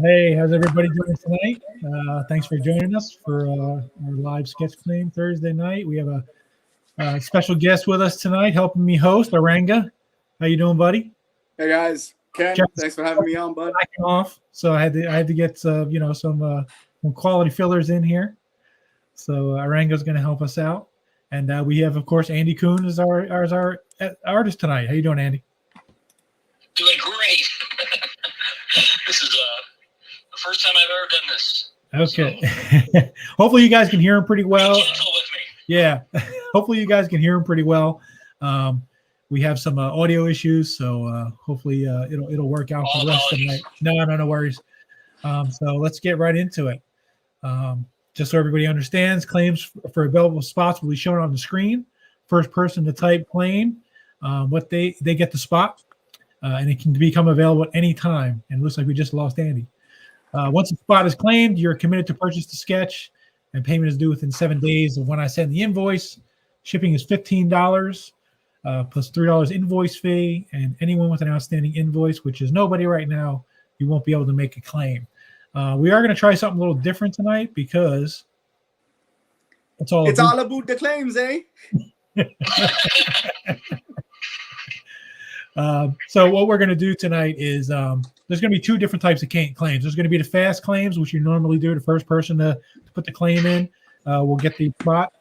Hey, how's everybody doing tonight? Thanks for joining us for our live sketch claim Thursday night. We have a special guest with us tonight, helping me host, Aranga. How you doing, buddy? Hey guys, Ken, Jeff, thanks for having me on, bud. backing off, so I had to get some quality fillers in here. So Aranga's going to help us out, and we have, of course, Andy Kuhn as our artist tonight. How you doing, Andy? Doing great. This is the first time I've ever done this. Okay. So. Hopefully you guys can hear him pretty well. Be gentle with me. Yeah. Hopefully you guys can hear him pretty well. We have some audio issues, so hopefully it'll work out for the rest of the night. No worries. So let's get right into it. Just so everybody understands, claims for available spots will be shown on the screen. First person to type claim, what they get the spot, and it can become available at any time. And it looks like we just lost Andy. Once the spot is claimed, you're committed to purchase the sketch, and payment is due within 7 days of when I send the invoice. Shipping is $15 plus $3 invoice fee, and anyone with an outstanding invoice, which is nobody right now, you won't be able to make a claim. We are going to try something a little different tonight because it's all about the claims, eh? So what we're going to do tonight is there's going to be two different types of claims. There's going to be the fast claims, which you normally do. The first person to put the claim in will get the spot.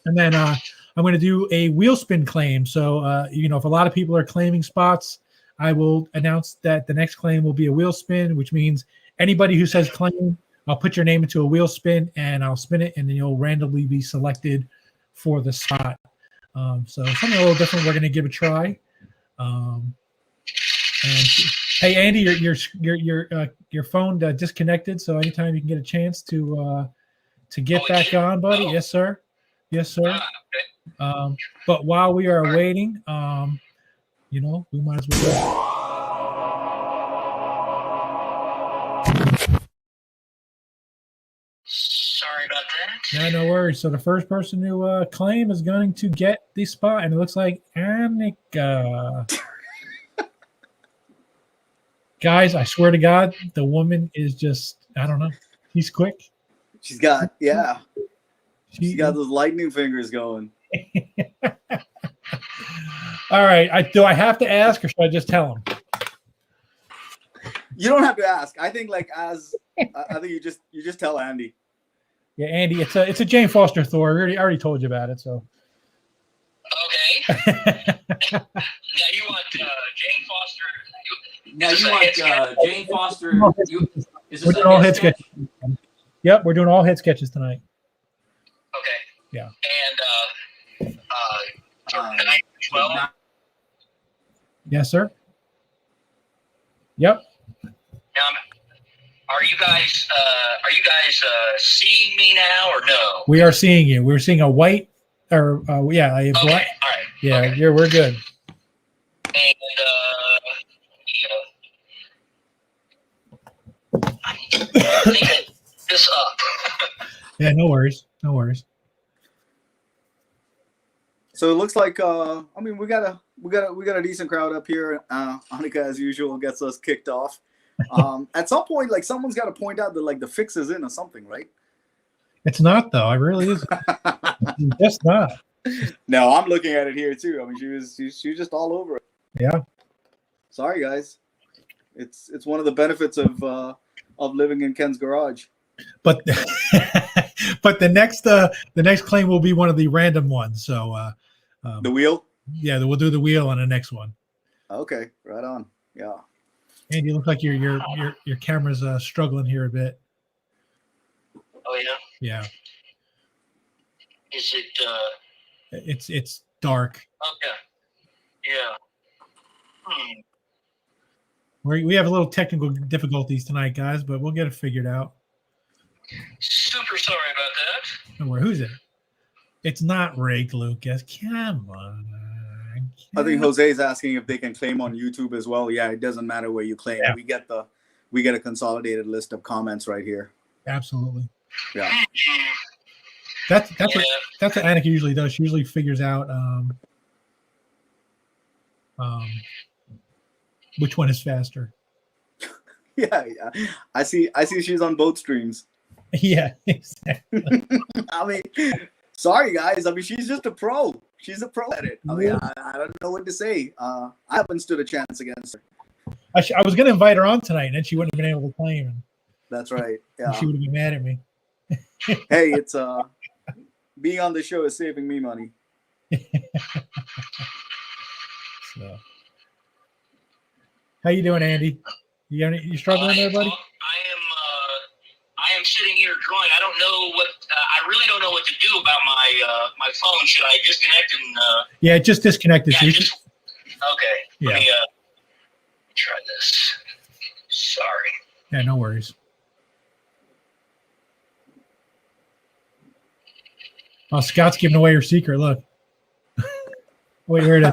And then I'm going to do a wheel spin claim. So, if a lot of people are claiming spots, I will announce that the next claim will be a wheel spin, which means anybody who says claim, I'll put your name into a wheel spin and I'll spin it, and then you'll randomly be selected for the spot. So something a little different we're going to give a try. And hey, Andy, your phone disconnected. So anytime you can get a chance to get back on, buddy. Yes, sir. Yes, sir. But while we are waiting, we might as well. Sorry about that. Yeah, no worries. So the first person to claim is going to get the spot, and it looks like Annika. Guys, I swear to God, the woman is just, I don't know. She's quick. She's got those lightning fingers going. All right. Do I have to ask, or should I just tell him? You don't have to ask. I think I think you just tell Andy. Yeah, Andy, it's a Jane Foster Thor. I already told you about it. So. Okay. Now you want Jane Foster. Jane Foster. Is we're this doing all hit sketches. Yep, we're doing all hit sketches tonight. Okay. Yeah. And tonight as well. Yes, sir. Yep. Now, are you guys seeing me now or no? We are seeing you. We're seeing a white, or a black. Okay. All right. Yeah, okay. We're good. And I'm thinking this up. Yeah, no worries. No worries. So it looks like we got a decent crowd up here. Annika, as usual, gets us kicked off. At some point, someone's got to point out that the fix is in or something, right? It's not though. It really isn't. It's just not. No, I'm looking at it here too. I mean, she was just all over it. Yeah. Sorry, guys. It's one of the benefits of living in Ken's garage. But but the next claim will be one of the random ones. So the wheel. Yeah, we'll do the wheel on the next one. Okay, right on. Yeah. Andy, it looks like your camera's struggling here a bit. Oh yeah. Yeah. Is it? It's dark. Okay. Yeah. We have a little technical difficulties tonight, guys, but we'll get it figured out. Super sorry about that. Don't worry. Who's it? It's not rigged, Lucas. Come on. I think Jose's asking if they can claim on YouTube as well. Yeah, it doesn't matter where you claim. Yeah. We get a consolidated list of comments right here. Absolutely. Yeah. That's what Annika usually does. She usually figures out which one is faster. Yeah, yeah. I see she's on both streams. Yeah, exactly. I mean, sorry guys. I mean, she's just a pro. She's a pro at it. I mean, I don't know what to say. I haven't stood a chance against her. I was going to invite her on tonight, and then she wouldn't have been able to claim, and That's right. Yeah. she would have been mad at me. Hey, it's being on the show is saving me money. So, how you doing, Andy? You struggling there, buddy? I am sitting here drawing. I don't know what. I really don't know what to do about my phone. Should I disconnect and? Yeah, it just disconnected. Yeah, So okay. Yeah. Let me try this. Sorry. Yeah, no worries. Oh, Scott's giving away her secret. Look. Wait, here it is.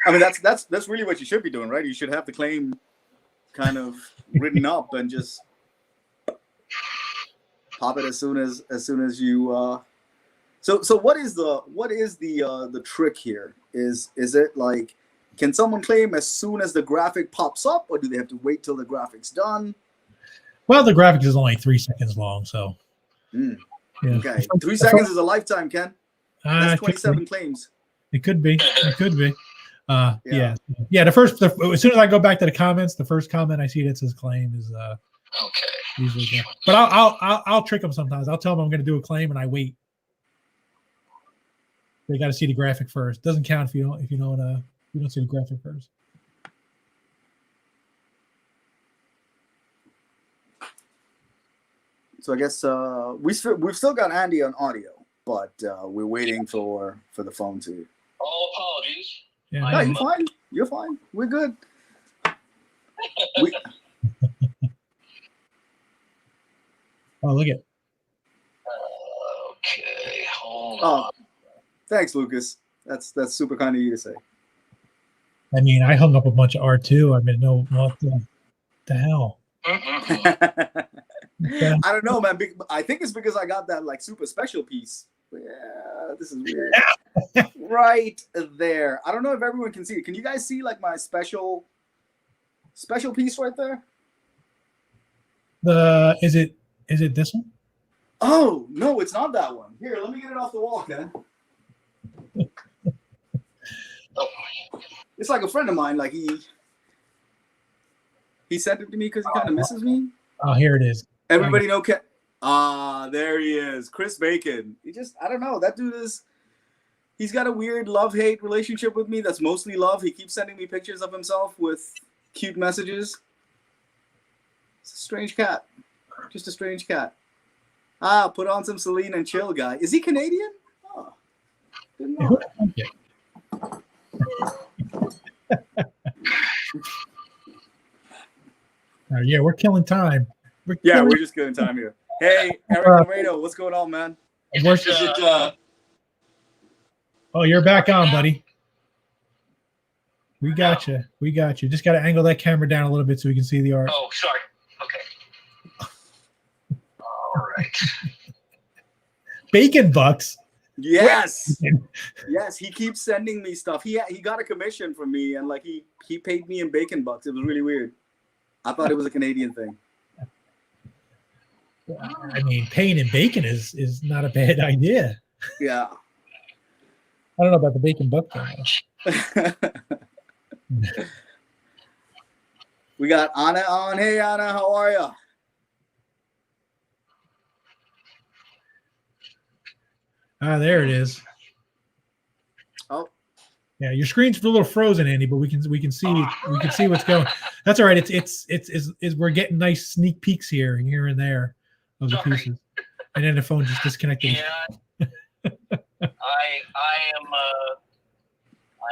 I mean, that's really what you should be doing, right? You should have the claim kind of written up and just pop it as soon as you. So what is the trick here? Is it like, can someone claim as soon as the graphic pops up, or do they have to wait till the graphic's done? Well, the graphic is only 3 seconds long, so. Yeah. Okay, 3 I seconds is a lifetime, Ken. That's it could 27 be. claims. It could be. It could be. Yeah. Yeah. As soon as I go back to the comments, the first comment I see that says claim is Okay. usually good. But I'll trick them sometimes. I'll tell them I'm going to do a claim and I wait. They got to see the graphic first. Doesn't count if you don't see the graphic first. So I guess we've still got Andy on audio, but we're waiting for the phone to. All apologies. Yeah, No, you're fine. You're fine. We're good. Oh, look at. Okay, hold on. Thanks, Lucas. That's super kind of you to say. I mean, I hung up a bunch of R2. I mean, no, what the hell? I don't know, man. I think it's because I got that like super special piece. Yeah, this is weird. Right there. I don't know if everyone can see it. Can you guys see like my special piece right there? Is it this one? Oh no, it's not that one. Here, let me get it off the wall, Ken. It's like a friend of mine. Like he sent it to me because he kind of misses me. Oh, here it is. Everybody know Ken? There he is, Chris Bacon. I don't know. That dude he's got a weird love-hate relationship with me. That's mostly love. He keeps sending me pictures of himself with cute messages. It's a strange cat. Just a strange cat. Put on some Celine and chill, guy. Is he Canadian? Oh, didn't know. Yeah, we're killing time. We're just killing time here. Hey, Eric Laredo, what's going on, man? Oh, you're back on, buddy. We got you. Just got to angle that camera down a little bit so we can see the art. Oh, sorry. Okay. All right. Bacon bucks. Yes. Yes, he keeps sending me stuff. He got a commission from me, and like he paid me in bacon bucks. It was really weird. I thought it was a Canadian thing. I mean, paying in bacon is not a bad idea. Yeah. I don't know about the bacon buck thing. We got Anna on. Hey, Anna, how are you? There it is. Oh. Yeah, your screen's a little frozen, Andy, but we can see what's going. That's all right. It's we're getting nice sneak peeks here and there of the pieces, and then the phone just disconnected. Yeah, I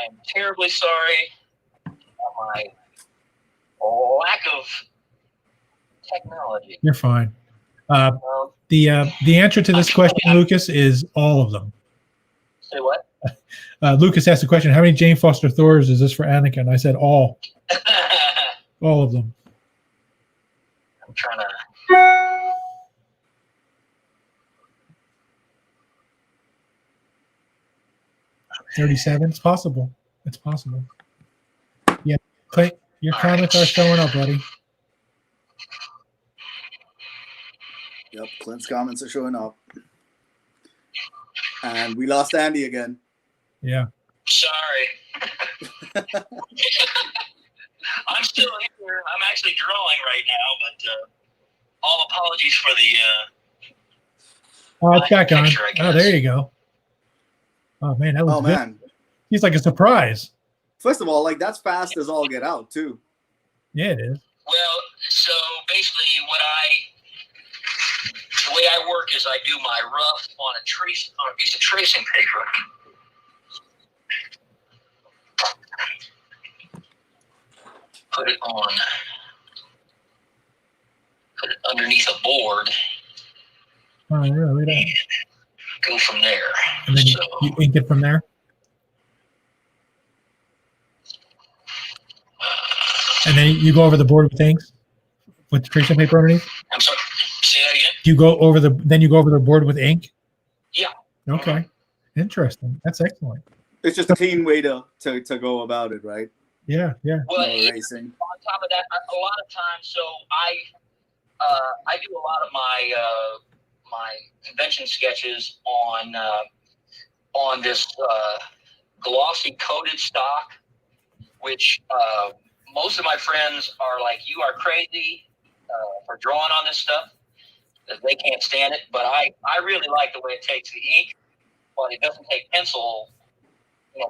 am terribly sorry for my lack of technology. You're fine. The answer to this question, Lucas, is all of them. Say what? Lucas asked the question, how many Jane Foster Thors is this for Anakin? I said all. All of them. I'm trying to... 37. It's possible. It's possible. Yeah, Clay, your comments are showing up, buddy. Yep, Clint's comments are showing up. And we lost Andy again. Yeah. Sorry. I'm still here. I'm actually drawing right now, but all apologies for the. Oh, it's back on. picture, I Oh, guess. there you go. Oh man, that was Oh good. man. He's like a surprise. First of all, like that's fast as all get out too. Yeah, it is. Well, so basically, the way I work is I do my rough on a piece of tracing paper. Put it underneath a board. Oh, yeah, look at that. Go from there. And then you ink it from there. And then you go over the board with inks, with tracing paper underneath. I'm sorry. Say that again. You go over the board with ink. Yeah. Okay. Interesting. That's excellent. It's just a clean way to go about it, right? Yeah. Yeah. Well, No yeah, racing. on top of that, a lot of times, so I do a lot of my my convention sketches on this glossy coated stock, which most of my friends are like, "You are crazy for drawing on this stuff," because they can't stand it. But I really like the way it takes the ink, but it doesn't take pencil,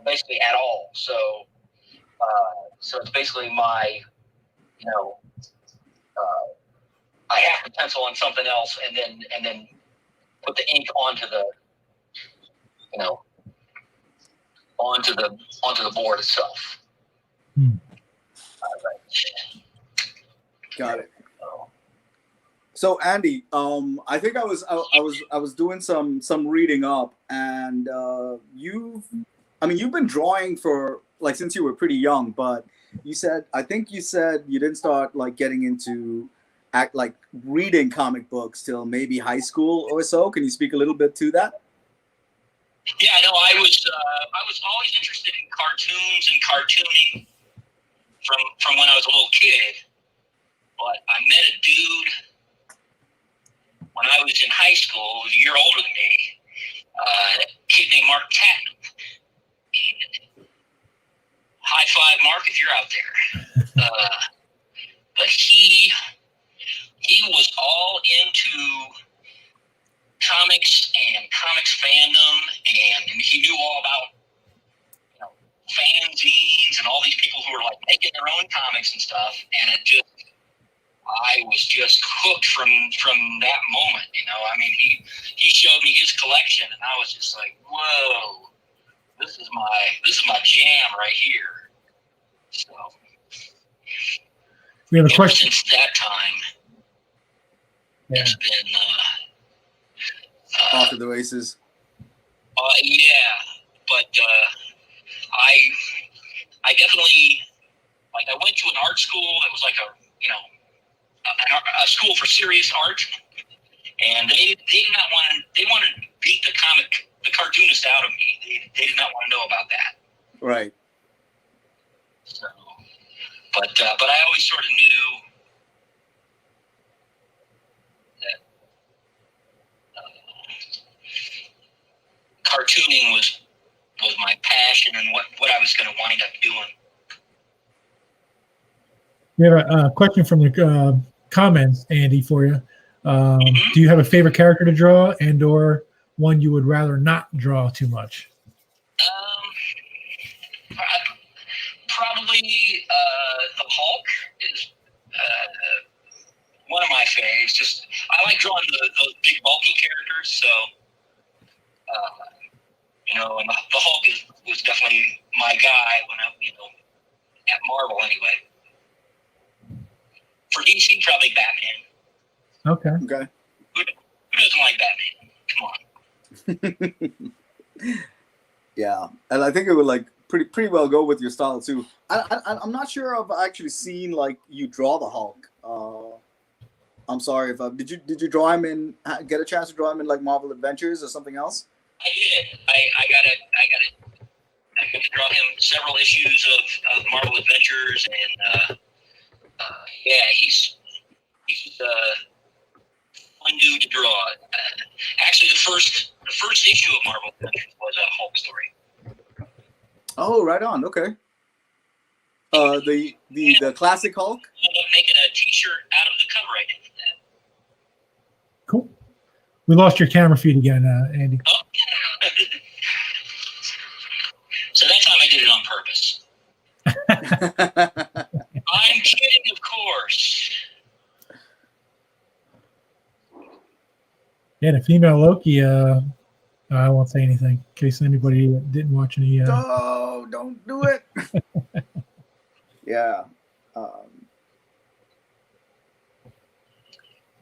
basically at all. So it's basically my, I have to pencil on something else and then put the ink onto the, onto the board itself. Got it. So Andy, I think I was doing some reading up, and you've been drawing for like since you were pretty young, but you said you didn't start like getting into reading comic books till maybe high school or so. Can you speak a little bit to that? Yeah, no, I was always interested in cartoons and cartooning from when I was a little kid, but I met a dude when I was in high school, who was a year older than me, a kid named Mark Tatman. High five, Mark, if you're out there. But he was all into comics and comics fandom, and he knew all about fanzines and all these people who were like making their own comics and stuff. And I was just hooked from that moment. He showed me his collection, and I was just like, whoa. This is my jam right here. So We have a ever question. since that time, it's been Off to the races. yeah. But I definitely I went to an art school that was like a school for serious art, and they wanted to beat the cartoonist out of me. They did not want to know about that. Right. So, but I always sort of knew that cartooning was my passion and what I was going to wind up doing. We have a question from the comments, Andy, for you. Do you have a favorite character to draw, and/or one you would rather not draw too much? Probably the Hulk is one of my faves. Just I like drawing those big bulky characters. So and the Hulk was definitely my guy when I at Marvel anyway. For DC, probably Batman. Okay. Who doesn't like Batman? Come on. Yeah, and I think it would like pretty well go with your style too. I'm not sure I've actually seen like you draw the Hulk. I'm sorry if did you draw him in? Get a chance to draw him in like Marvel Adventures or something else? I did. I got I got to draw him several issues of Marvel Adventures, and yeah, he's fun dude to draw. Actually, the first issue of Marvel Adventures was a Hulk story. Oh, right on. Okay. The classic Hulk. I ended up making a T-shirt out of the cover I did for that. Cool. We lost your camera feed again, Andy. Oh. So that time I did it on purpose. I'm kidding, of course. Yeah, the female Loki. I won't say anything in case anybody didn't watch any. No, don't do it. Yeah.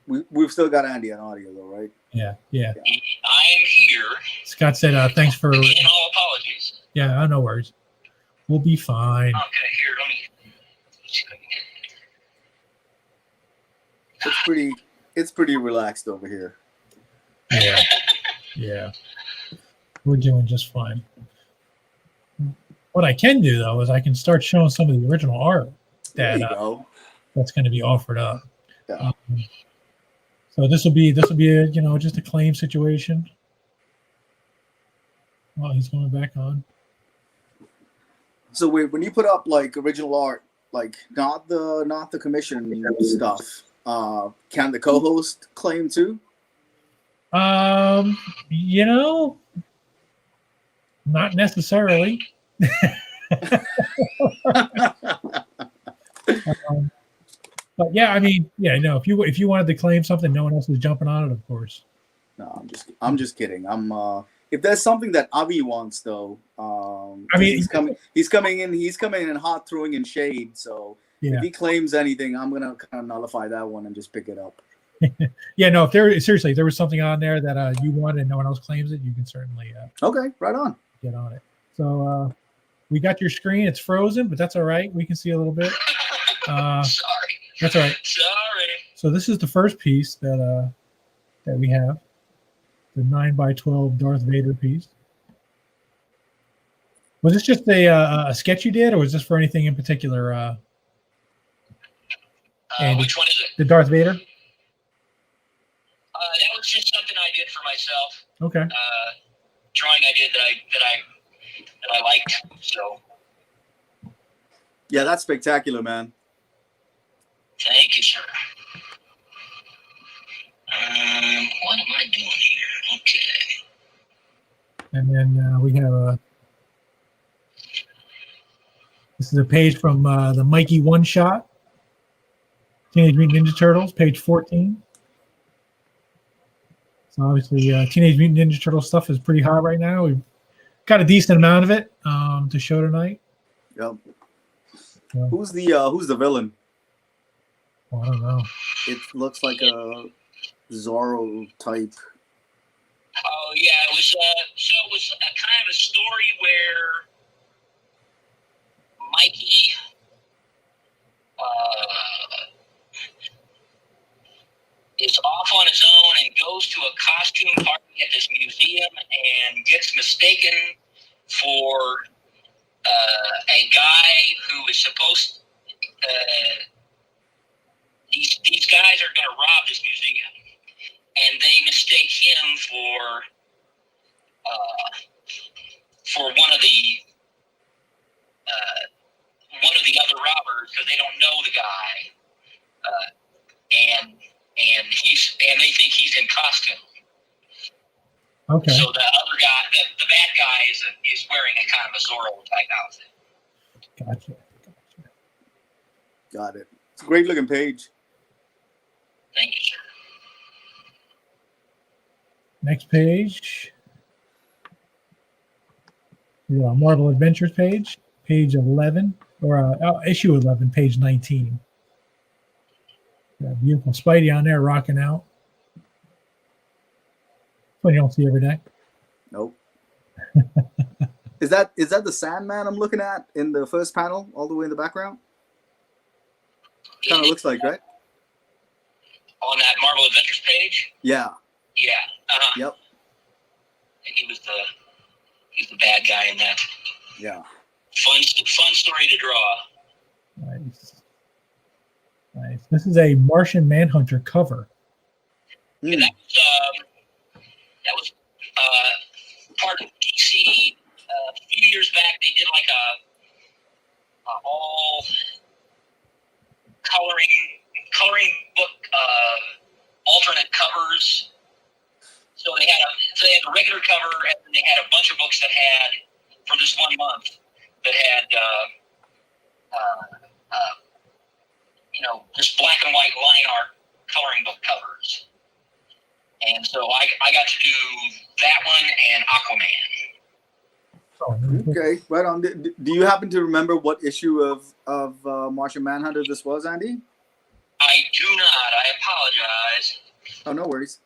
We've still got Andy on audio though, right? Yeah. I am here. Scott said, "Thanks for." Again, all apologies. Yeah, no worries. We'll be fine. Okay, here, let me. It's pretty relaxed over here. Yeah. Yeah. We're doing just fine. What I can do though is I can start showing some of the original art There you go. that's going to be offered up. Yeah. So this will be a just a claim situation. Oh, he's going back on. So wait, when you put up like original art, like not the commission stuff, can the co-host claim too? Not necessarily. But yeah, I mean, yeah, no. If you wanted to claim something, no one else was jumping on it, of course. No, I'm just kidding. If there's something that Avi wants though, I mean, he's coming in hot, throwing in shade. So yeah. if he claims anything, I'm gonna kind of nullify that one and just pick it up. Yeah, no. If there was something on there that you wanted and no one else claims it, you can certainly Okay, right on. get on it. So we got your screen. It's frozen, but that's all right. We can see a little bit. Sorry. That's all right. Sorry. So this is the first piece that we have, the 9x12 Darth Vader piece. Was this just a sketch you did, or was this for anything in particular? Andy? Which one is it? The Darth Vader. That was just something I did for myself. Okay. Drawing I did that I liked. So Yeah, that's spectacular, man. thank you, sir. What am I doing here? Okay. And then we have this is a page from the Mikey One Shot, Teenage Mutant Ninja Turtles, page 14. So obviously, Teenage Mutant Ninja Turtle stuff is pretty hot right now. We've got a decent amount of it to show tonight. Yep. Yeah. Who's the villain? Well, I don't know. It looks like a Zorro type. Oh yeah, it was a kind of a story where Mikey is off on his own and goes to a costume party at this museum and gets mistaken for a guy who is supposed. These guys are going to rob this museum, and they mistake him for one of the other robbers because they don't know the guy, and they think he's in costume. Okay. So the other guy, the bad guy, is wearing a kind of a Zorro type outfit. Gotcha. Got it. It's a great looking page. Thank you, sir. Next page. Yeah, Marvel Adventures page 11, or issue 11, page 19. Got beautiful Spidey on there rocking out. What you don't see every day. Nope. Is that the Sandman I'm looking at in the first panel, all the way in the background? Kind of looks like, right? On that Marvel Adventures page? Yeah. Yeah. Yep. And he's the bad guy in that. Yeah. Fun story to draw. Nice. This is a Martian Manhunter cover. Yeah, that was part of DC. A few years back, they did like a all coloring book alternate covers. So they had a regular cover, and then they had a bunch of books that had for this 1 month that had just black and white line art coloring book covers. And so I got to do that one and Aquaman. Okay, right on. Do you happen to remember what issue of Martian Manhunter this was, Andy? I do not. I apologize. Oh, no worries.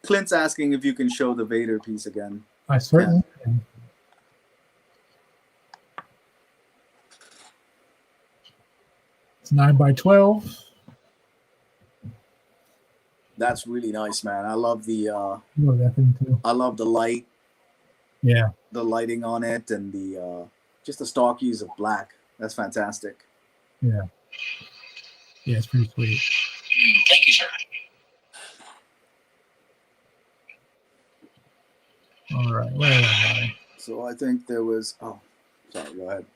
Clint's asking if you can show the Vader piece again. I certainly can. It's 9x12. That's really nice, man. I love the That thing too. I love the light. Yeah. The lighting on it and the just the stock use of black. That's fantastic. Yeah. Yeah, it's pretty sweet. Thank you, sir. All right. Where am I? So I think there was sorry, go ahead.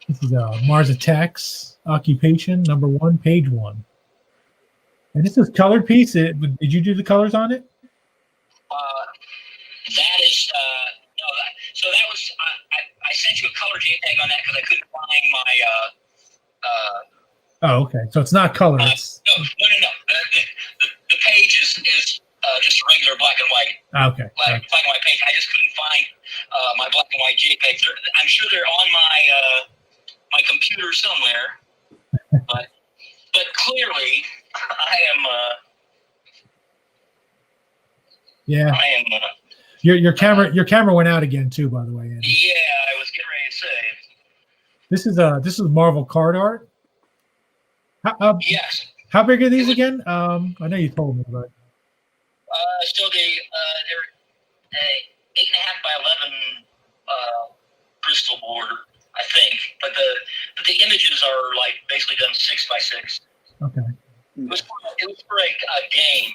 This is Mars Attacks Occupation #1, page 1. And this is colored piece. Did you do the colors on it? That is no. So that was I sent you a color JPEG on that because I couldn't find my. Oh, okay. So it's not color. No. The page is just a regular black and white. Okay. Black and white page. I just couldn't find my black and white JPEGs. I'm sure they're on my computer somewhere, but clearly I am. Yeah. I am. Your camera went out again too, by the way, Andy. Yeah, I was getting ready to say. This is Marvel card art. Yes. How big are these again? I know you told me, but So they're 8.5 by 11 Bristol board, I think, but the images are like basically done 6 by 6. okay. It was for a game,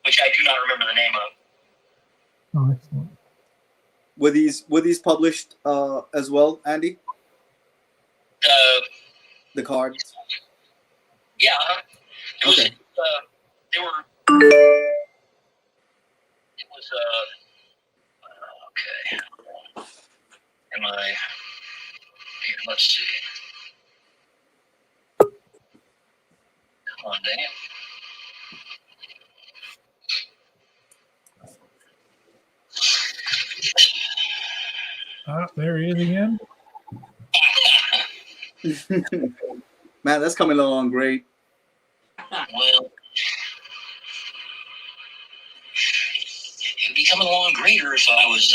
which I do not remember the name of. Oh, excellent. Were these published as well, Andy? The cards. Yeah. It was. Okay. They were. It was. Okay. Am I? Here, let's see. Come on, Dan. There he is again. Man, that's coming along great. Well, it'd be coming along greater if I was.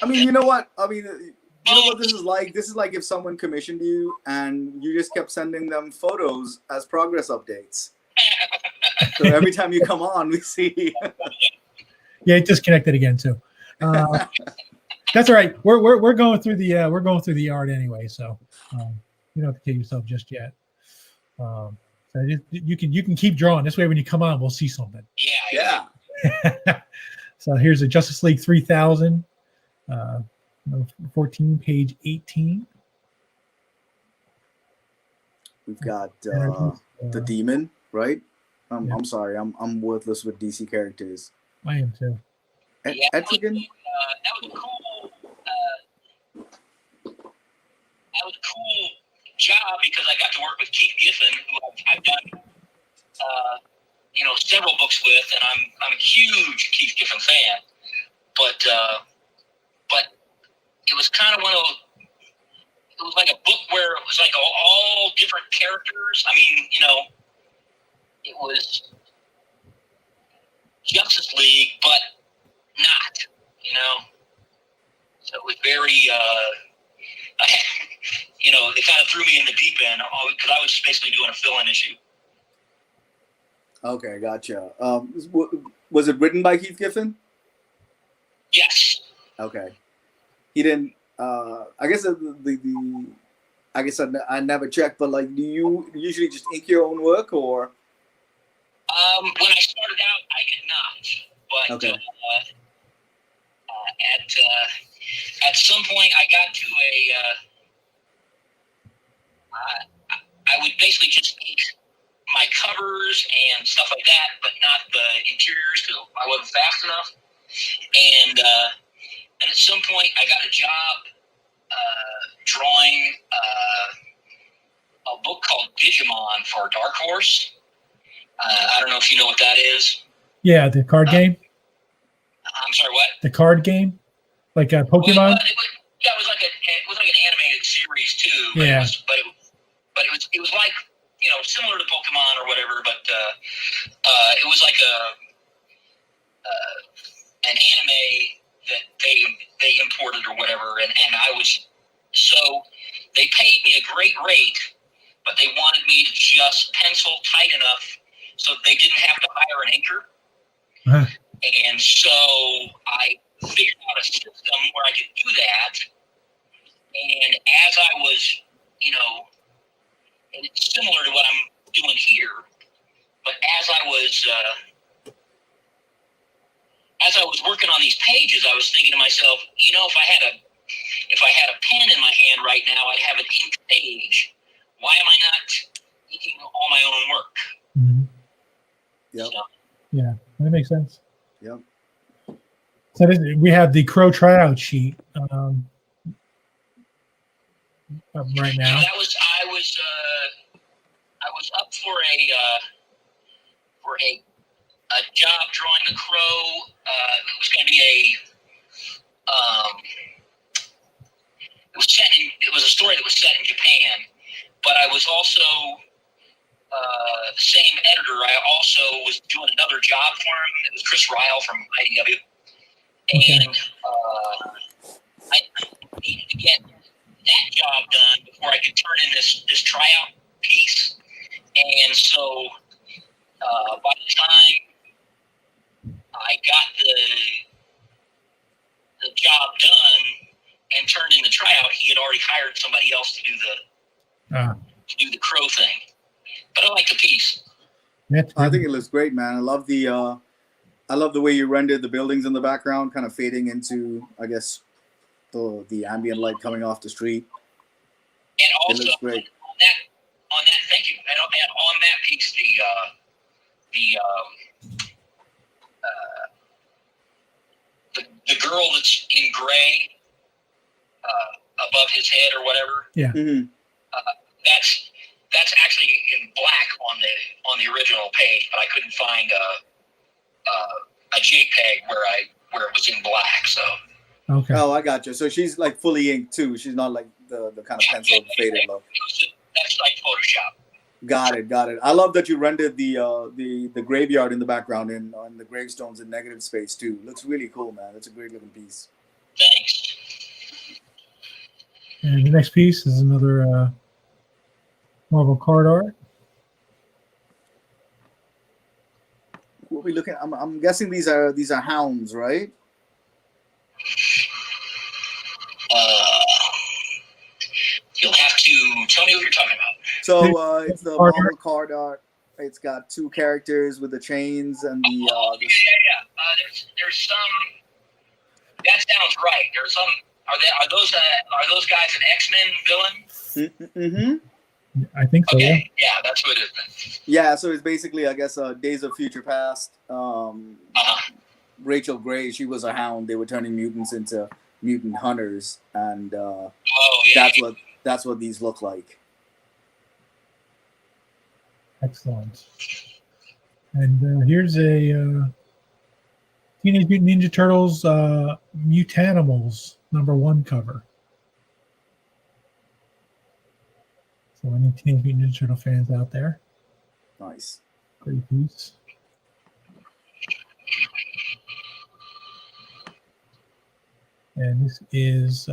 I mean, you know what? I mean, you know what this is like? This is like if someone commissioned you and you just kept sending them photos as progress updates. So every time you come on, we see. Yeah, it disconnected again too. That's all right. We're going through the art anyway, so you don't have to kill yourself just yet. So you can keep drawing. This way, when you come on, we'll see something. Yeah. So here's a Justice League 3000, 14, page 18. We've got the Demon, right? Yeah. I'm sorry, I'm worthless with DC characters. I am too. Yeah, Etrigan? That was a cool. That was a cool job because I got to work with Keith Giffen, who I've done, several books with, and I'm a huge Keith Giffen fan. But it was kind of one of those. It was like a book where it was like all different characters. I mean, it was Justice League, but not, So it was very, they kind of threw me in the deep end because I was basically doing a fill-in issue. Okay, gotcha. Was it written by Keith Giffen? Yes. Okay. He didn't. I guess the I guess I never checked, but like, do you usually just ink your own work or? When I started out, I did not, but Okay. at some point, I got to I would basically just ink my covers and stuff like that, but not the interiors because I wasn't fast enough. And at some point, I got a job drawing a book called Digimon for Dark Horse. I don't know if you know what that is. Yeah, the card game. I'm sorry, what? The card game, like Pokemon. Well, it was like an animated series too. Yeah. But it was like, similar to Pokemon or whatever. But it was like an anime that they imported or whatever, and so they paid me a great rate, but they wanted me to just pencil tight enough so they didn't have to hire an inker. Uh-huh. And so I figured out a system where I could do that. And as I was, and it's similar to what I'm doing here, but as I was working on these pages, I was thinking to myself, if I had a pen in my hand right now, I'd have an inked page. Why am I not inking all my own work? Mm-hmm. Yep. So, Yeah, that makes sense. Yep. So we have the Crow tryout sheet right now. I was up for a job drawing a crow. It was going to be it was a story that was set in Japan, but I was also the same editor. I also was doing another job for him. It was Chris Ryle from IDW. And I needed to get that job done before I could turn in this tryout piece. And so by the time I got the job done and turned in the tryout, he had already hired somebody else to do the crow thing. But I like the piece. I think it looks great, man. I love the way you rendered the buildings in the background, kind of fading into, I guess, the ambient light coming off the street. And also, it looks great. On that, thank you. And on that piece, the girl that's in gray above his head or whatever. Yeah. Mm-hmm. That's actually in black on the original page, but I couldn't find a JPEG where it was in black. So. Okay. Oh, I got you. So she's like fully inked too. She's not like the kind of pencil faded look. That's like Photoshop. Got it. I love that you rendered the graveyard in the background on the gravestones in negative space too. Looks really cool, man. It's a great looking piece. Thanks. And the next piece is another Marvel card art. What are we looking at? I'm guessing these are hounds, right? You'll have to tell me what you're talking about. So it's the Marvel card art. It's got two characters with the chains and the. Yeah. There's some. That sounds right. There's some. Are those guys an X-Men villain? Mm-hmm. I think so. Okay. Yeah, that's what it is. Yeah. So it's basically, I guess, Days of Future Past. Rachel Gray, she was a hound. They were turning mutants into mutant hunters, and that's what these look like. Excellent. And here's a Teenage Mutant Ninja Turtles Mutanimals #1 cover. So any Teenage Mutant Ninja Turtle fans out there? Nice. Great piece. And this is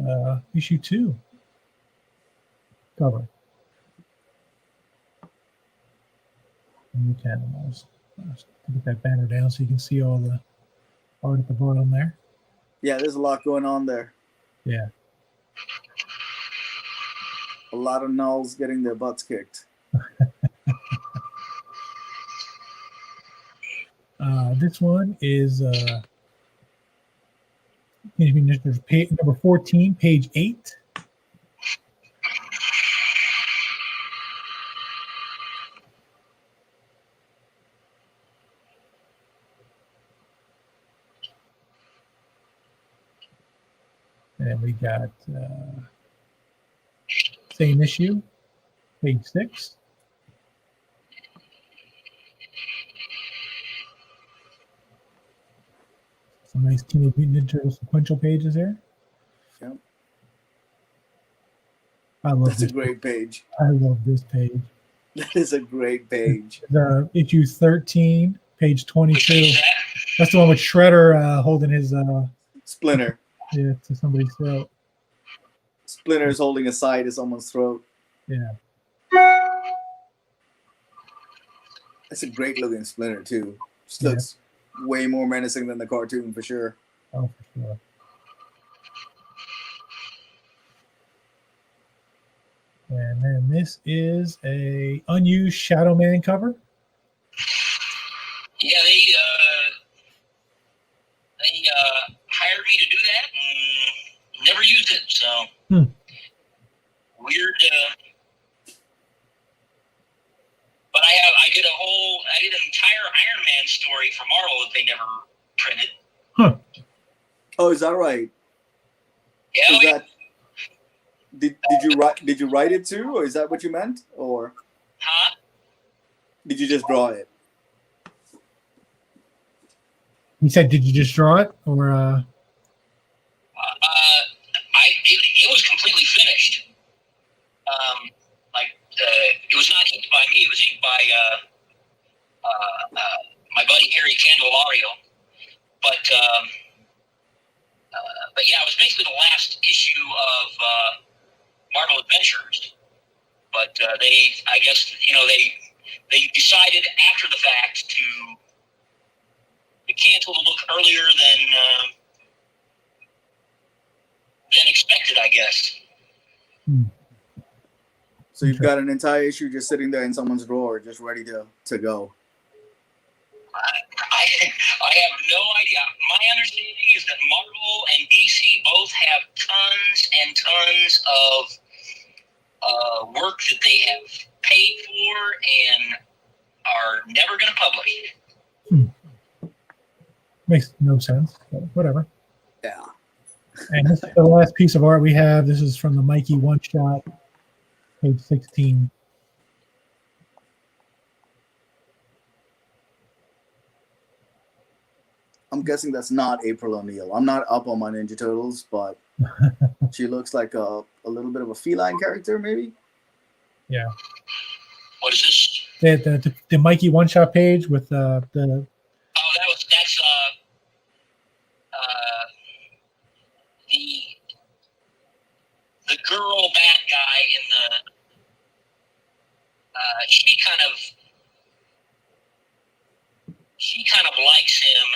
issue 2 cover. Mutanimals. Get that banner down so you can see all the art at the bottom there. Yeah, there's a lot going on there. Yeah. A lot of nulls getting their butts kicked. This one is there's page number 14, page 8. And we got same issue, page 6. Some nice Teenage Mutant Ninja Turtles sequential pages there. Yep. I love That's this. a great page. I love this page. That is a great page. Issue 13, page 22. That's the one with Shredder holding his Splinter. to somebody's throat. Splinter is holding a side to someone's throat. Yeah. That's a great looking Splinter too. Just looks way more menacing than the cartoon for sure. Oh, for sure. And then this is a unused Shadow Man cover. Yeah, they hired me to do that and never used it. So weird. But I did an entire Iron Man story for Marvel that they never printed. Huh. Oh, is that right? Yeah. Is that, did you write it too, or is that what you meant, or Huh? did you just draw it? You said, did you just draw it, or? It was completely finished. It was not inked by me. It was inked by my buddy Harry Candelario. But yeah, it was basically the last issue of Marvel Adventures. But I guess they decided after the fact to cancel the book earlier than expected, I guess. So you've got an entire issue just sitting there in someone's drawer, just ready to go. I have no idea. My understanding is that Marvel and DC both have tons and tons of work that they have paid for and are never going to publish. Makes no sense, but whatever. Yeah. And this is the last piece of art we have. This is from the Mikey One Shot, page 16. I'm guessing that's not April O'Neil. I'm not up on my Ninja Turtles, but she looks like a little bit of a feline character, maybe. Yeah. What is this? The Mikey One Shot page with the. Oh, that's the girl bad guy in the. She kind of likes him,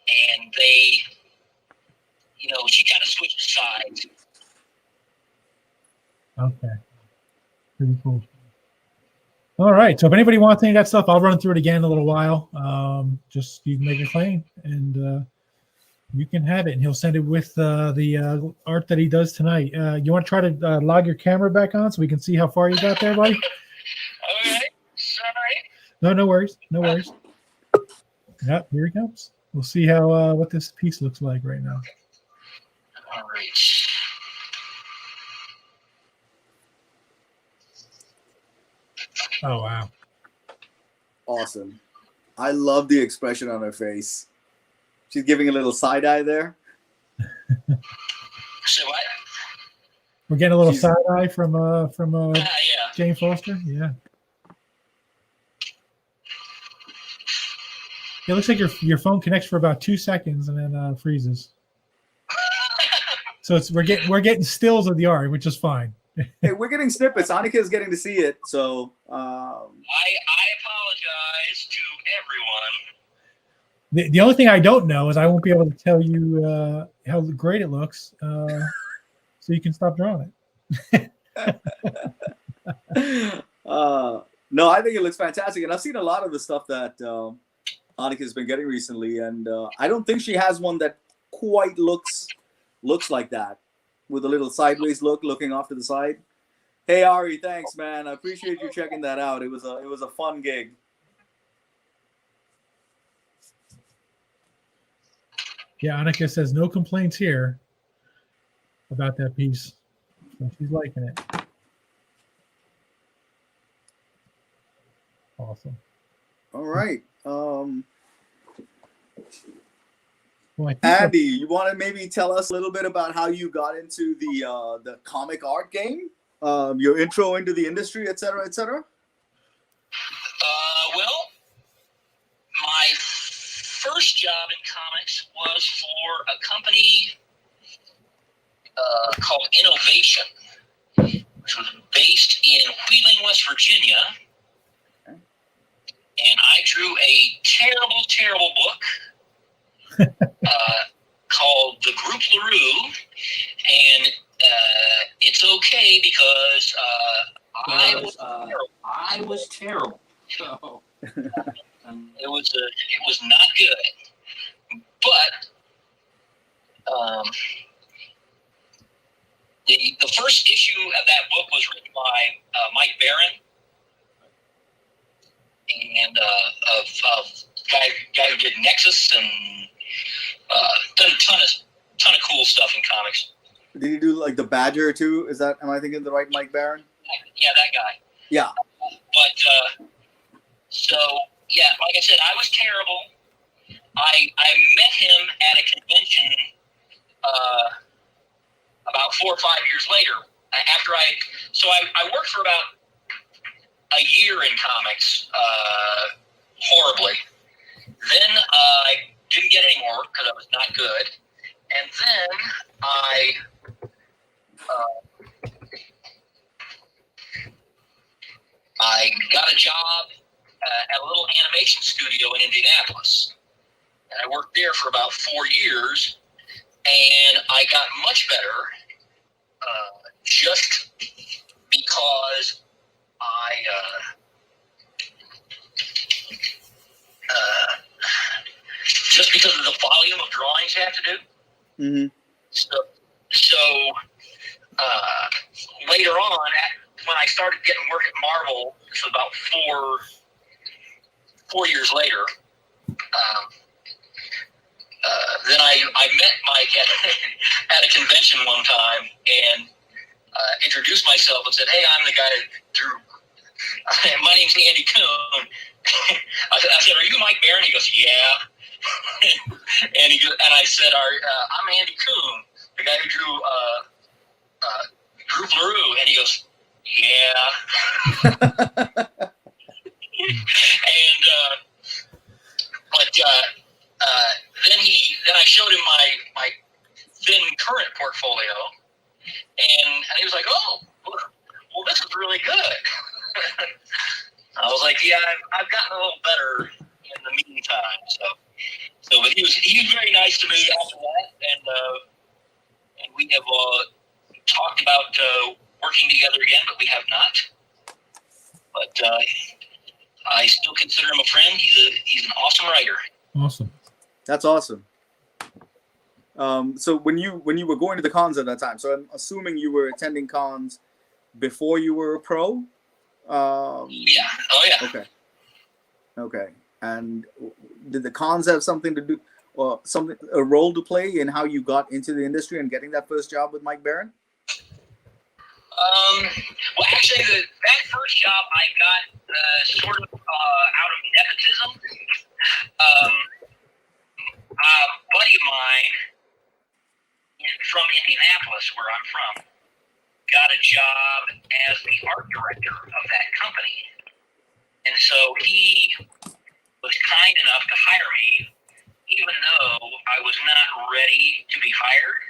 and they, she kind of switches sides. Okay. Pretty cool. All right. So if anybody wants any of that stuff, I'll run through it again in a little while. Just you can make a claim, and you can have it. And he'll send it with the art that he does tonight. You want to try to log your camera back on so we can see how far you got there, buddy? Okay. Sorry. No worries. No worries. Yep, here he comes. We'll see how what this piece looks like right now. All right. Oh, wow. Awesome. I love the expression on her face. She's giving a little side eye there. So what? We're getting a little side eye from Yeah. Jane Foster. Yeah. It looks like your phone connects for about 2 seconds and then freezes. So we're getting stills of the art, which is fine. Hey, we're getting snippets. Annika is getting to see it, so. I apologize to everyone. The only thing I don't know is I won't be able to tell you how great it looks, so you can stop drawing it. No, I think it looks fantastic, and I've seen a lot of the stuff that Annika's been getting recently, and I don't think she has one that quite looks like that, with a little sideways look, looking off to the side. Hey Ari, thanks man. I appreciate you checking that out. It was a fun gig. Yeah, Annika says no complaints here about that piece. So she's liking it. Awesome. All right. Well, Andy, you want to maybe tell us a little bit about how you got into the comic art game, your intro into the industry, et cetera, et cetera? Well, my first job in comics was for a company called Innovation, which was based in Wheeling, West Virginia. And I drew a terrible, terrible book called The Group LaRue, and it's okay because I was terrible. So, It was not good, but the first issue of that book was written by Mike Barron, and of guy who did Nexus and done a ton of cool stuff in comics. Did you do like the Badger too? Am I thinking of the right Mike Barron? Yeah, that guy. Yeah. But so yeah, like I said, I was terrible. I met him at a convention about 4 or 5 years later. After I worked for about a year in comics, horribly. Then I didn't get any more because I was not good. And then I got a job at a little animation studio in Indianapolis. And I worked there for about 4 years, and I got much better just because just because of the volume of drawings you have to do. Mm-hmm. So later on, when I started getting work at Marvel, this was about four years later, then I met Mike at a convention one time and introduced myself and said, "Hey, I'm the guy that drew. My name's Andy Kuhn." I said, "Are you Mike Barron?" He goes, "Yeah." and I said, "I'm Andy Kuhn, the guy who drew Group LaRue," and he goes, "Yeah." And then I showed him my then current portfolio, and he was like, "Oh, well, this is really good." I was like, "Yeah, I've gotten a little better in the meantime." So, but he was very nice to me after that, and we have talked about working together again, but we have not. But I still consider him a friend. He's an awesome writer. Awesome. That's awesome. So when you were going to the cons at that time, so I'm assuming you were attending cons before you were a pro. Yeah. Oh yeah. Okay. And did the cons have something to do, or a role to play in how you got into the industry and getting that first job with Mike Barron? Well, actually, that first job I got sort of out of nepotism. A buddy of mine from Indianapolis, where I'm from, got a job as the art director of that company. And so he was kind enough to hire me, even though I was not ready to be hired.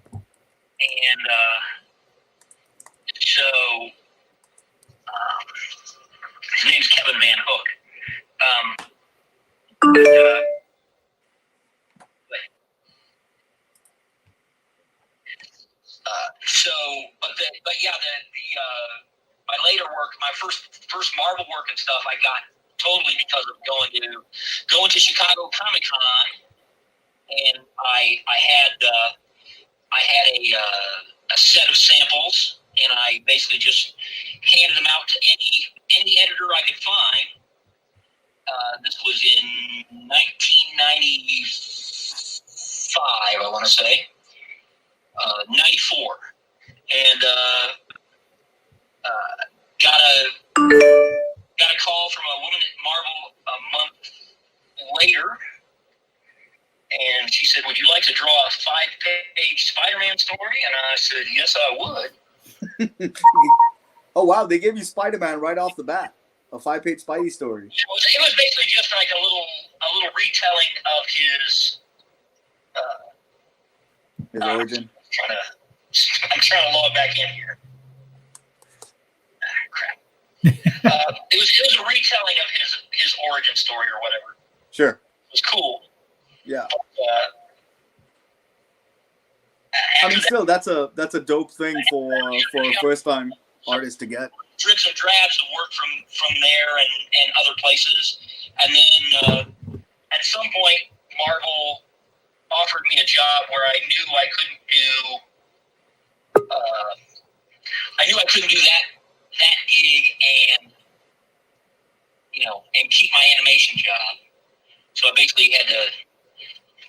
And So, but yeah, my later work, my first Marvel work and stuff, I got totally because of going to Chicago Comic Con, and I had a set of samples, and I basically just handed them out to any editor I could find. This was in 1995, I want to say, 94, and got a call from a woman at Marvel a month later, and she said, "Would you like to draw a 5-page Spider-Man story?" And I said, "Yes, I would." Oh wow, they gave you Spider-Man right off the bat, a 5-page Spidey story. It was basically just like a little retelling of his origin. I'm trying to log back in here. Crap. It was a retelling of his origin story or whatever. Sure. It was cool. Yeah. But, I mean, still, that's a dope thing for a first time artist to get. Dribs and drabs of work from there and other places, and then at some point, Marvel offered me a job where I knew I couldn't do that gig and keep my animation job. So I basically had to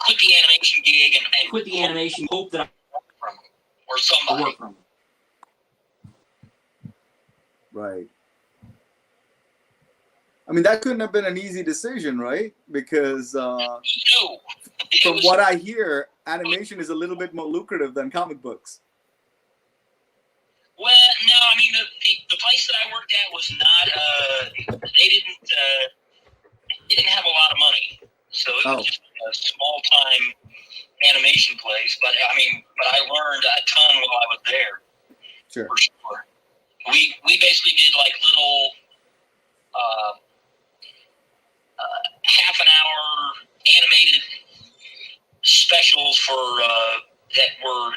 quit the animation gig and Quit the animation. Hope that I from or somebody. work from. Right. I mean, that couldn't have been an easy decision, right? Because No. from what I hear, animation is a little bit more lucrative than comic books. Well, no, I mean the place that I worked at was not. They didn't have a lot of money, so it was just a small time animation place. But I learned a ton while I was there. Sure. For sure. We basically did like little half an hour animated specials for that were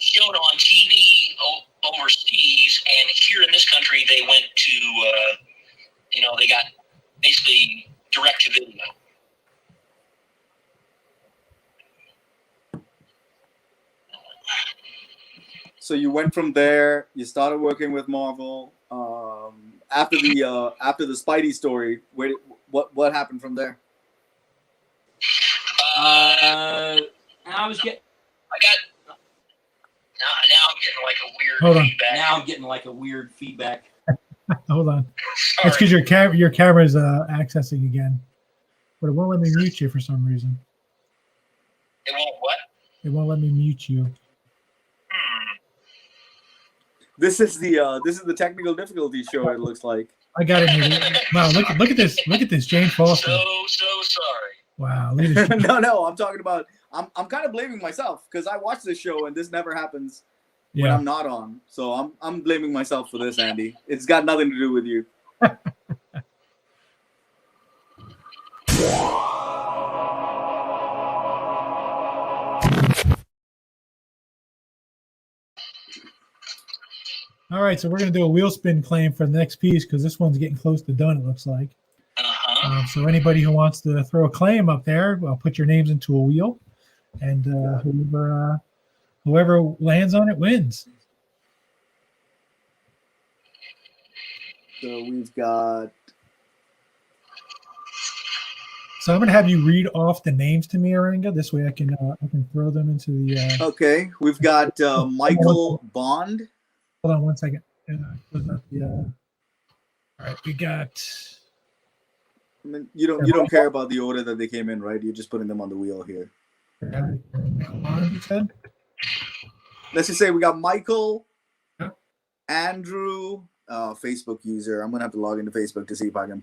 shown on TV overseas, and here in this country they went to they got basically direct to video. So you went from there. You started working with Marvel. After the Spidey story, what happened from there? I was getting. Now I'm getting like a weird Hold on. feedback. Now I'm getting like a weird feedback. Hold on. Sorry. That's because your camera's accessing again, but it won't let me mute you for some reason. It won't what? It won't let me mute you. This is the technical difficulty show. It looks like. I got it. Wow, look at this. Look at this, Jane Foster. So sorry. Wow, look at this. No, I'm talking about. I'm kind of blaming myself because I watch this show and this never happens when Yeah. I'm not on. So I'm blaming myself for this, Andy. It's got nothing to do with you. All right, so we're going to do a wheel spin claim for the next piece because this one's getting close to done, it looks like. So anybody who wants to throw a claim up there, well, put your names into a wheel, and whoever lands on it wins. So we've got. So I'm going to have you read off the names to me, Aringa. This way I can throw them into the. Okay, we've got Michael Bond. Hold on one second. All right, we got. I mean, you don't care about the order that they came in, right? You're just putting them on the wheel here. You said? Let's just say we got Michael, Yeah. Andrew, Facebook user. I'm gonna have to log into Facebook to see if I can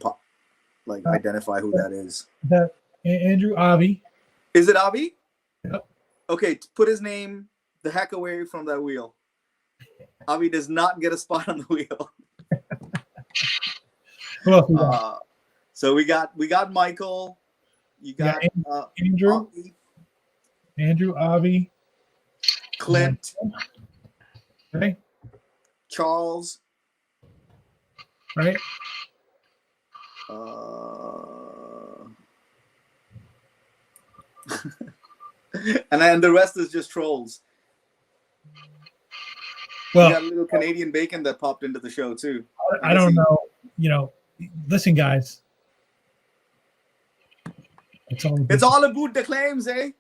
identify who that is. That Andrew Avi. Is it Avi? Yep. Okay, put his name the heck away from that wheel. Avi does not get a spot on the wheel. Who else we got? So we got Michael. You got Andrew, Avi, Andrew, Avi, Clint, okay, Charles. right? And then the rest is just trolls. Well, we got a little Canadian bacon that popped into the show too. I don't know. Listen, guys. It's all about the claims, eh?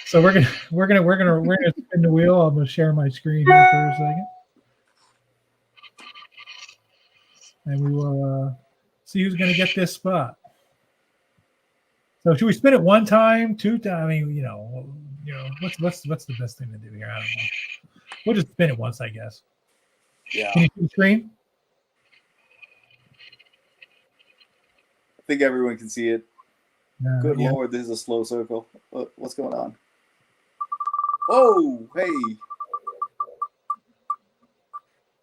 So we're gonna spin the wheel. I'm gonna share my screen here for a second, and we will see who's gonna get this spot. So should we spin it one time, two times? I mean, what's the best thing to do here? I don't know. We'll just spin it once, I guess. Yeah. Can you see the screen? I think everyone can see it. Good yeah. Lord, this is a slow circle. What's going on? Oh, hey.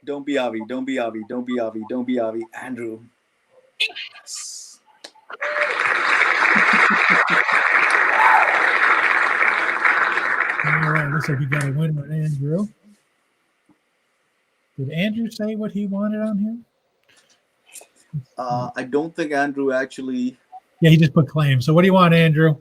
Don't be Avi. Don't be Avi. Don't be Avi. Don't be Avi. Andrew. Yes. All right, looks like we got a winner with Andrew. Did Andrew say what he wanted on here? I don't think Andrew actually. Yeah, he just put claim. So what do you want, Andrew?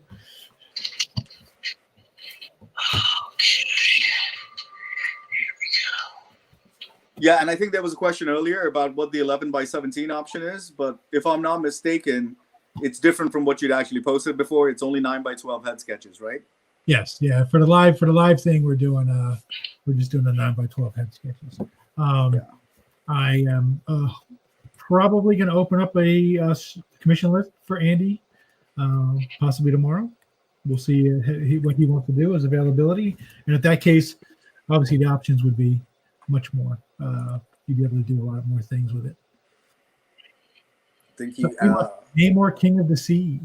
Yeah, and I think there was a question earlier about what the 11 by 17 option is, but if I'm not mistaken, it's different from what you'd actually posted before. It's only 9 by 12 head sketches, right? Yes, yeah. For the live thing, we're just doing the 9 by 12 head sketches. Yeah. I am probably going to open up a commission list for Andy, possibly tomorrow. We'll see what he wants to do as availability, and in that case, obviously the options would be much more. You'd be able to do a lot more things with it. I think he Namor, King of the Sea.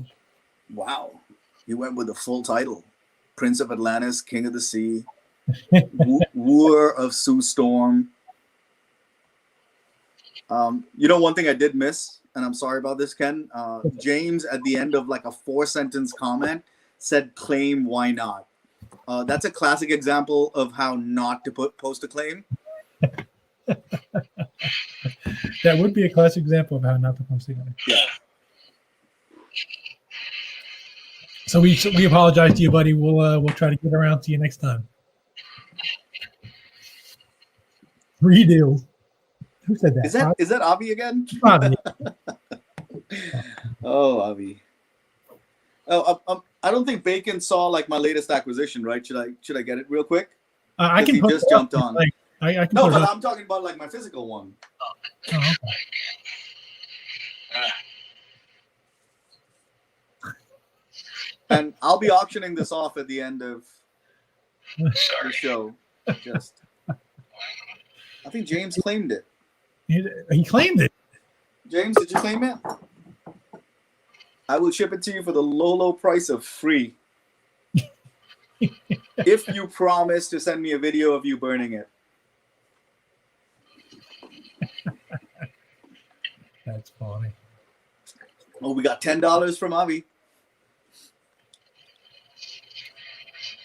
Wow, he went with the full title: Prince of Atlantis, King of the Sea, Wooer of Sue Storm. One thing I did miss, and I'm sorry about this, Ken. James at the end of like a 4-sentence comment said, "Claim, why not?" That's a classic example of how not to post a claim. That would be a classic example of how not to post a claim. Yeah. So we apologize to you, buddy. We'll try to get around to you next time. Redo. Who said that? Is that Avi again? Avi. Oh, Avi. Oh, I don't think Bacon saw like my latest acquisition, right? Should I get it real quick? I can. He just jumped on. I can. No, but I'm talking about like my physical one. Oh, okay. And I'll be auctioning this off at the end of the show. I think James claimed it. He claimed it. James, did you claim it? I will ship it to you for the low price of free. If you promise to send me a video of you burning it. That's funny. Oh, we got $10 from Avi.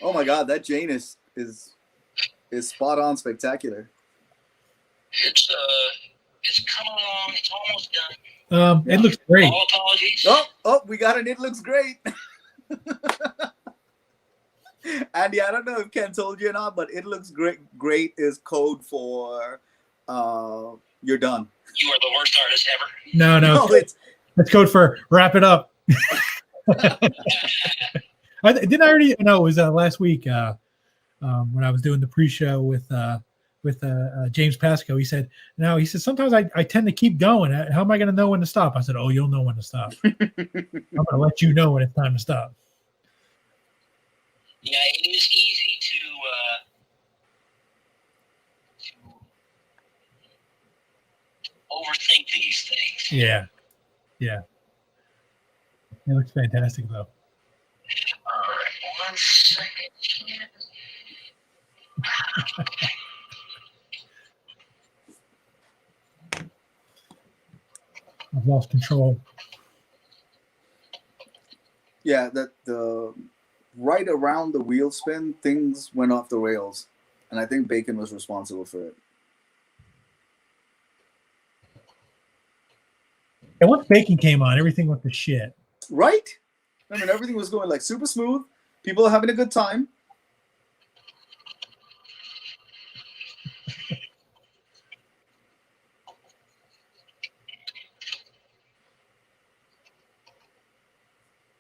Oh my God, that Jane is spot on, spectacular. It's coming along. It's almost done. It looks great. All apologies. Oh, we got an "It looks great." Andy, I don't know if Ken told you or not, but "It looks great." Great is code for you're done. You are the worst artist ever. No, that's code for wrap it up. Didn't I already? No, it was last week when I was doing the pre-show with James Pasco. He said, sometimes I tend to keep going. How am I going to know when to stop? I said, oh, you'll know when to stop. I'm going to let you know when it's time to stop. Yeah, it is easy to overthink these things. Yeah. It looks fantastic, though. All right, 1 second. I've lost control. Yeah, that the right around the wheel spin, things went off the rails, and I think Bacon was responsible for it. And once Bacon came on, everything went to shit. Right? I mean, everything was going like super smooth. People are having a good time.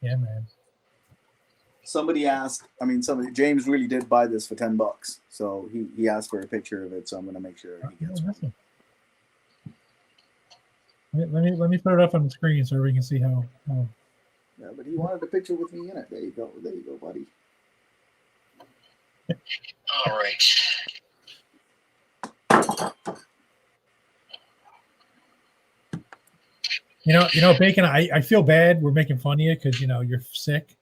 Yeah, man. Somebody asked, James really did buy this for $10. So he asked for a picture of it. So I'm going to make sure he gets one. Let me put it up on the screen so we can see how. Yeah, but he wanted a picture with me in it. There you go. There you go, buddy. All right. You know, Bacon. I feel bad. We're making fun of you because you're sick,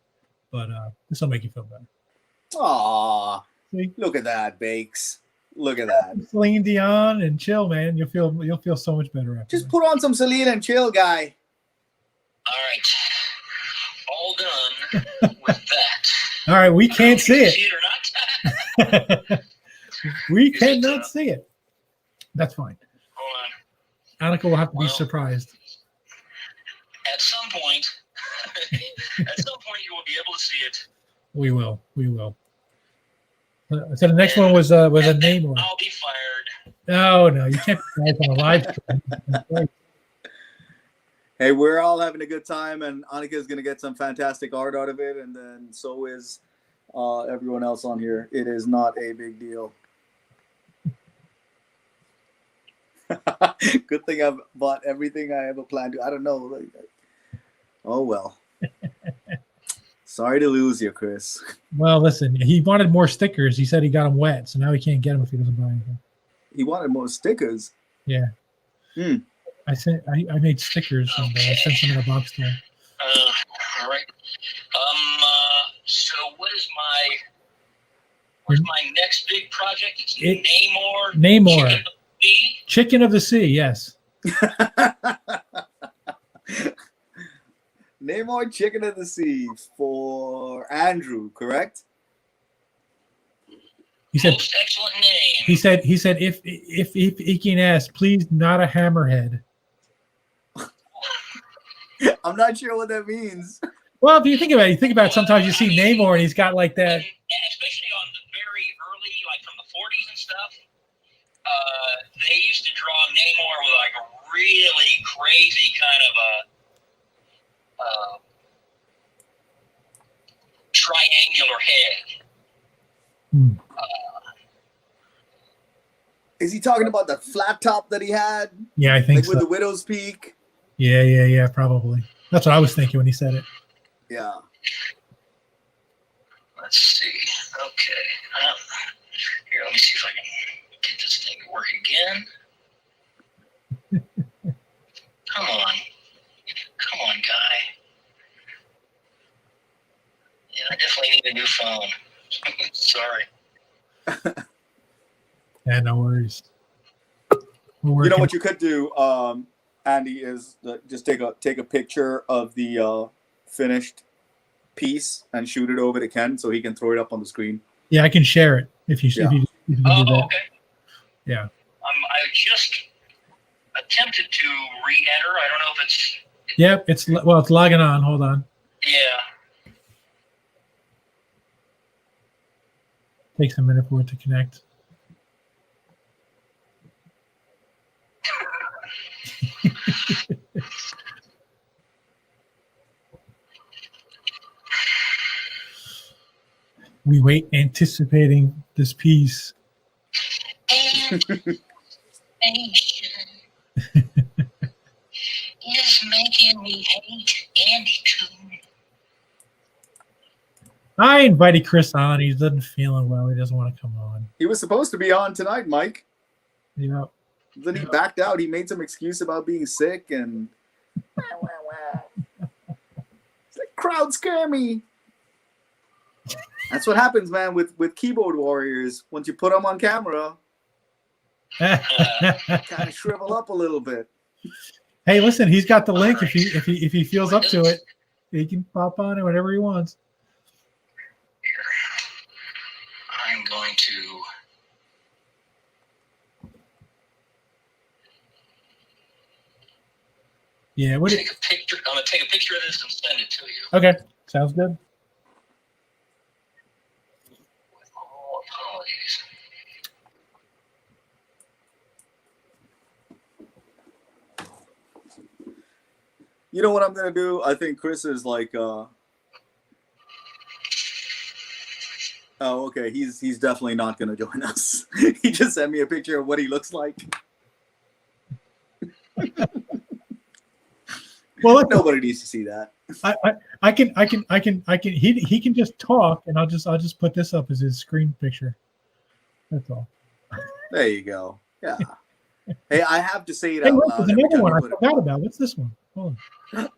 but this will make you feel better. Aw, See? look at that, Bakes. Look at that. Celine Dion and chill, man. You'll feel so much better after. Just put on some Celine and chill, guy. All right. All done with that. All right, we can't see it. See it or not? We cannot see it. That's fine. Hold Annika will have to be Well, surprised. At some point, you will be able to see it. We will. So the next one was a And then name. I'll be fired. No, you can't be fired on a live stream. Hey, we're all having a good time, and Annika is going to get some fantastic art out of it, and then so is everyone else on here. It is not a big deal. Good thing I've bought everything I ever planned to. I don't know. Oh, well. Sorry to lose you, Chris. Well, listen, he wanted more stickers. He said he got them wet, so now he can't get them if he doesn't buy anything. He wanted more stickers. Yeah. I made stickers and I sent them in a box to him. All right. So what's my next big project? It's Namor. Chicken of the Sea. Chicken of the Sea, yes. Namor Chicken of the Sea for Andrew, correct? He said, Most excellent name. He said, if he can ask, please not a hammerhead. I'm not sure what that means. Well, if you think about it, sometimes you see Namor and he's got like that. Especially on the very early, like from the 40s and stuff, they used to draw Namor with like a really crazy kind of a triangular head. Is he talking about the flat top that he had? Yeah, I think like so. with the widow's peak? Yeah, probably. That's what I was thinking when he said it. Yeah. Let's see. Okay. Here, let me see if I can get this thing to work again. Come on, guy. Yeah, I definitely need a new phone. Sorry. Yeah, no worries. You know what you could do, Andy, is just take a picture of the finished piece and shoot it over to Ken so he can throw it up on the screen. Yeah, I can share it if you do that. Okay. Yeah. I just attempted to re-enter. I don't know if it's. Yep, it's logging on. Hold on. Yeah. Takes a minute for it to connect. We wait, anticipating this piece. Anticipation is making me hate Andy Kuhn. I invited Chris on. He doesn't feeling well. He doesn't want to come on. He was supposed to be on tonight, Mike. Yeah. Then he backed out. He made some excuse about being sick and it's like, crowd scare me. That's what happens, man, with keyboard warriors. Once you put them on camera, kind of shrivel up a little bit. Hey, listen, he's got the link. Alright. If he feels up to it, he can pop on it whenever he wants. Here. I'm going to. Yeah, what? Take a picture. I'm gonna take a picture of this and send it to you. Okay, sounds good. With all apologies. You know what I'm gonna do? I think Chris is like, oh, okay. He's definitely not gonna join us. He just sent me a picture of what he looks like. Well, Nobody needs to see that. I can. He can just talk, and I'll just put this up as his screen picture. That's all. There you go. Yeah. Hey, I have to say it Hey, out look, loud. there's every another time one you I put it. forgot about. What's this one? Hold on.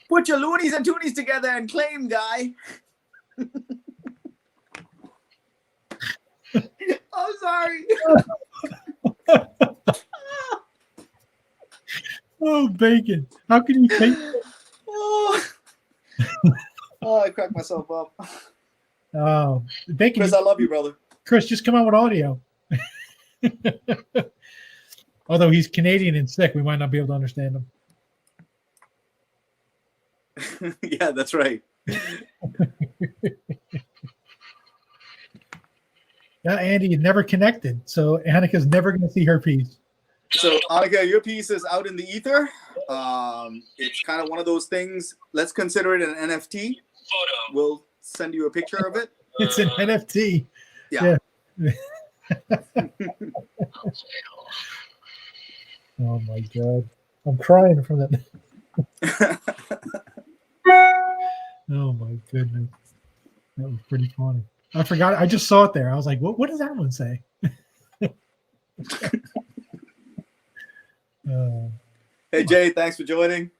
Put your loonies and toonies together and claim, guy. I'm sorry. Oh, bacon! How can you take? Oh, I cracked myself up. Oh, bacon! Chris, I love you, brother. Chris, just come out with audio. Although he's Canadian and sick, we might not be able to understand him. Yeah, that's right. Yeah, Andy, you never connected, so Annika's never going to see her piece. So, Annika, your piece is out in the ether. It's kind of one of those things. Let's consider it an NFT. Photo. We'll send you a picture of it. It's an NFT. Yeah. Oh my god, I'm crying from that. Oh my goodness, that was pretty funny. I forgot. I just saw it there. I was like, "What does that one say?" Hey, Jay, thanks for joining.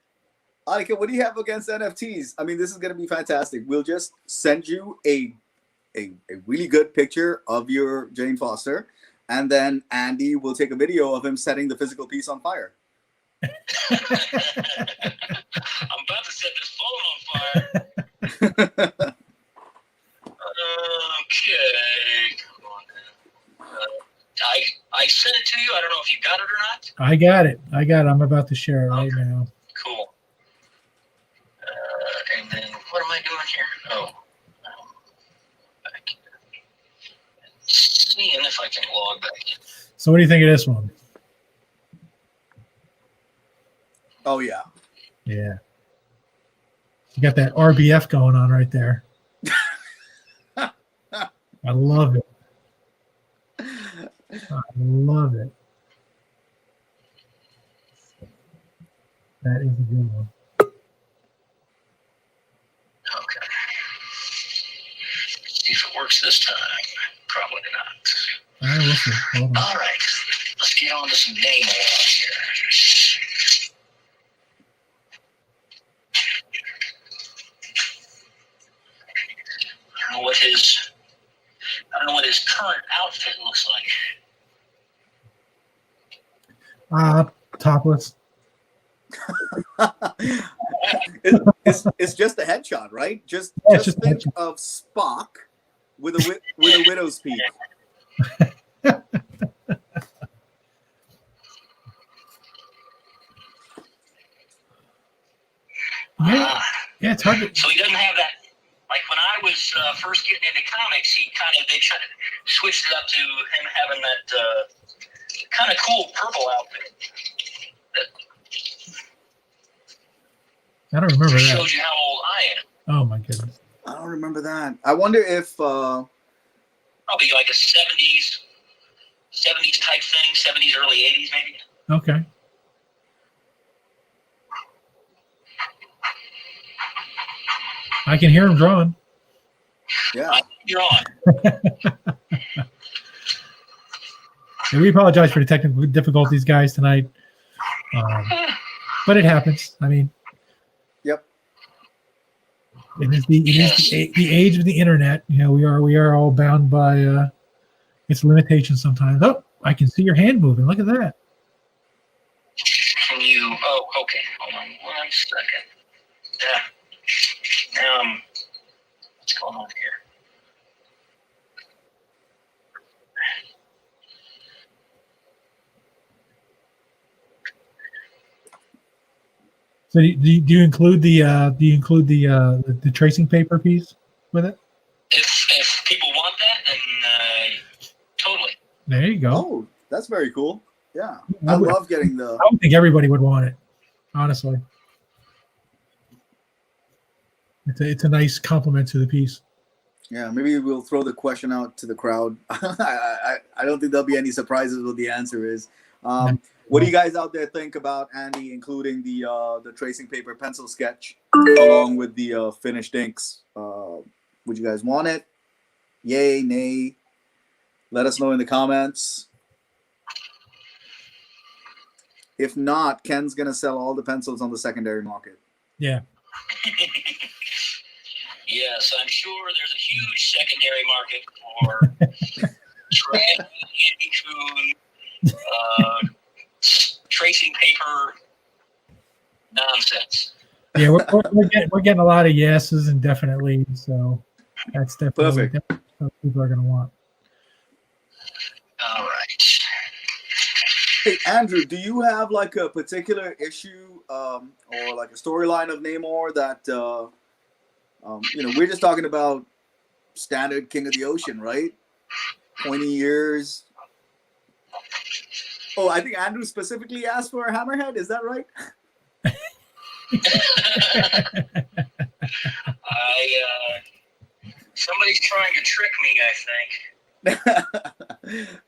Annika, what do you have against NFTs? I mean, this is going to be fantastic. We'll just send you a really good picture of your Jane Foster, and then Andy will take a video of him setting the physical piece on fire. I'm about to set this phone on fire. Okay. Come on now. I sent it to you. I don't know if you got it or not. I got it. I'm about to share it right now. Cool. And then what am I doing here? Oh. Back here. Seeing if I can log back in. So, what do you think of this one? Oh, yeah. Yeah, you got that RBF going on right there. I love it. I love it. That is a good one. Okay. See if it works this time. Probably not. All right, listen. Hold on. All right. Let's get on to some name here. I don't know what his current outfit looks like. Topless. It's just a headshot, right? Just just a think headshot. of Spock with a widow's peak. Yeah, it's hard to. So he doesn't have that. Like when I was first getting into comics, they kind of switched it up to him having that kind of cool purple outfit. I don't remember that. Shows you how old I am. Oh my goodness. I don't remember that. I wonder if Probably like a 70s type thing, 70s, early 80s maybe. Okay. I can hear him drawing. yeah. You're on. And we apologize for the technical difficulties, guys, tonight. But it happens. I mean, Yep. it is the age of the internet. You know, we are all bound by its limitations sometimes. Oh, I can see your hand moving. Look at that. Can you Oh, okay. Hold on 1 second. What's going on here? So do you include the tracing paper piece with it? If people want that, then totally. There you go. Oh, that's very cool. Yeah, I I would- love getting the. I would think everybody would want it, honestly. It's a nice compliment to the piece. Yeah, maybe we'll throw the question out to the crowd. I don't think there'll be any surprises what the answer is. What do you guys out there think about Andy including the tracing paper pencil sketch along with the finished inks? Would you guys want it? Yay, nay? Let us know in the comments. If not, Ken's gonna sell all the pencils on the secondary market. Yeah. Yes, I'm sure there's a huge secondary market for Andy Kuhn, tracing paper nonsense. Yeah, we're getting a lot of yeses and definitely, so that's definitely what people are going to want. All right. Hey, Andrew, do you have like a particular issue or like a storyline of Namor that we're just talking about standard King of the Ocean, right? Pointy ears. Oh, I think Andrew specifically asked for a hammerhead. Is that right? Somebody's trying to trick me, I think.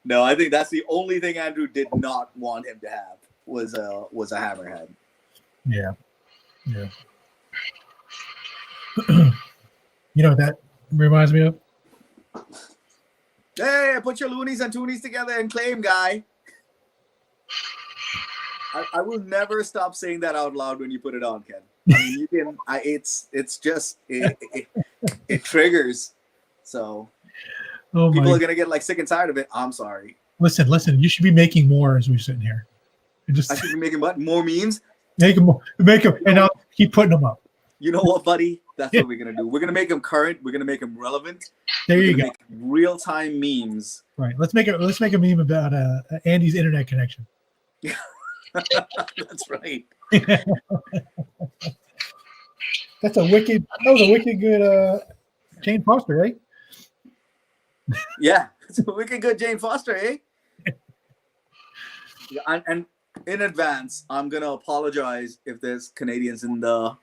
No, I think that's the only thing Andrew did not want him to have was a hammerhead. Yeah. You know what that reminds me of? Hey, put your loonies and toonies together and claim, guy. I will never stop saying that out loud when you put it on, Ken. I mean, you can. It's just it triggers. So people are gonna get like sick and tired of it. I'm sorry. Listen. You should be making more as we're sitting here. I should be making what? More memes. Make them, and I'll keep putting them up. You know what, buddy? That's what we're gonna do. We're gonna make them current. We're gonna make them relevant. There you go. Make real-time memes. Right. Let's make a meme about Andy's internet connection. That's right. That was a wicked good Jane Foster, right? Yeah, it's a wicked good Jane Foster, eh? Yeah, and in advance, I'm gonna apologize if there's Canadians in the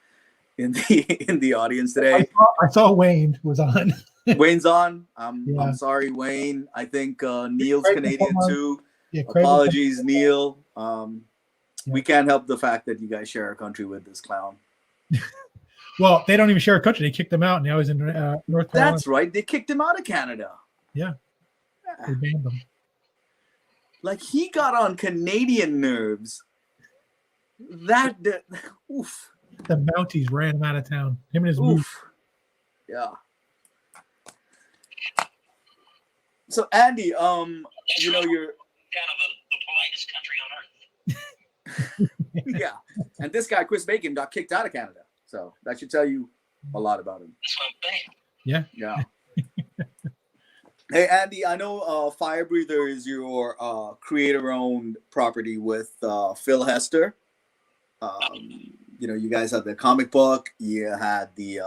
audience today. I saw Wayne was on. Wayne's on. I'm sorry, Wayne. I think Neil's Canadian too. Yeah, apologies, Neil. We can't help the fact that you guys share a country with this clown. Well, they don't even share a country. They kicked him out, and now he's in North Carolina. That's right. They kicked him out of Canada. Yeah. They banned him. Like, he got on Canadian nerves. Oof. The Mounties ran him out of town. Him and his oof. Yeah. So, Andy, you know, you're kind of the politest country on earth. Yeah, and this guy Chris Bacon got kicked out of Canada, so that should tell you a lot about him. That's what I'm saying. Yeah. Hey, Andy, I know Fire Breather is your creator-owned property with Phil Hester. You know, you guys had the comic book. You had the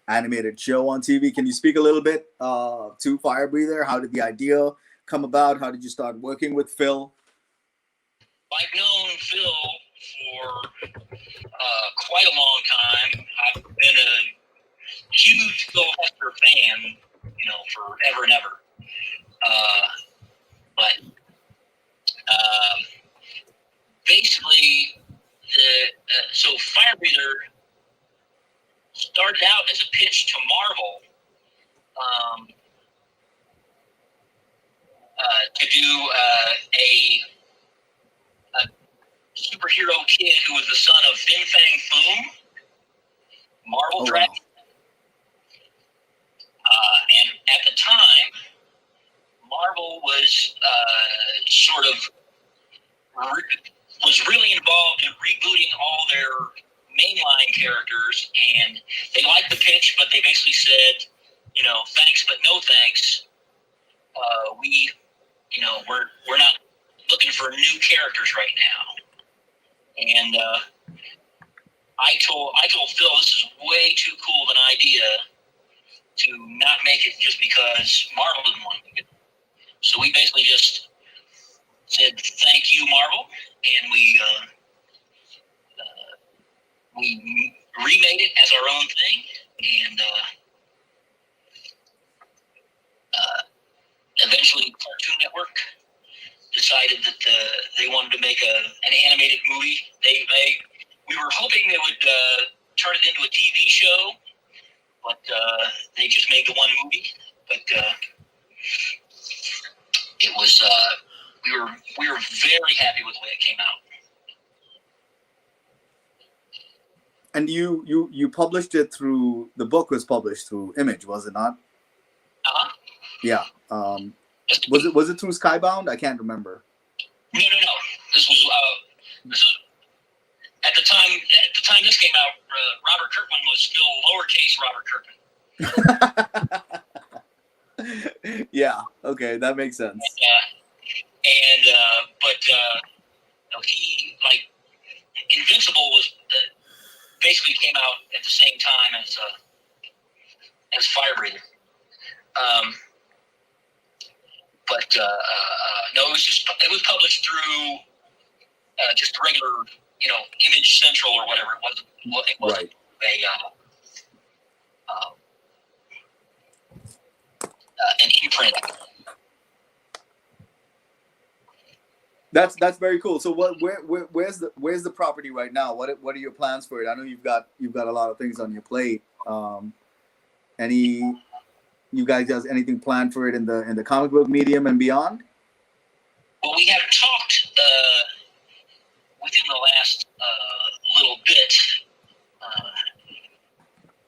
animated show on TV. Can you speak a little bit to Fire Breather? How did the idea come about? How did you start working with Phil? I've known Phil for quite a long time. I've been a huge Phil Hester fan, you know, forever and ever. But basically, so Fire Breather started out as a pitch to Marvel to do a superhero kid who was the son of Fin Fang Foom, Marvel Dragon. And at the time, Marvel was was really involved in rebooting they basically said, thanks but no thanks. We're not looking for new characters right now. And I told Phil this is way too cool of an idea to not make it just because Marvel didn't want to make it. So we basically just said thank you, Marvel, and we remade it as our own thing, and eventually Cartoon Network decided that they wanted to make an animated movie. We were hoping they would turn it into a TV show, but they just made the one movie. But it was we were very happy with the way it came out. And you published it through, the book was published through Image, was it not? Uh-huh. Yeah. Was it through Skybound? I can't remember. No. This was at the time this came out. Robert Kirkman was still lowercase Robert Kirkman. Yeah. Okay, that makes sense. He Invincible was basically came out at the same time as Fire Breather. No, it was published through just regular, Image Central or whatever it was. It wasn't an imprint. That's very cool. So where's the property right now? What are your plans for it? I know you've got a lot of things on your plate. You guys has anything planned for it in the comic book medium and beyond? Well, we have talked within the last little bit,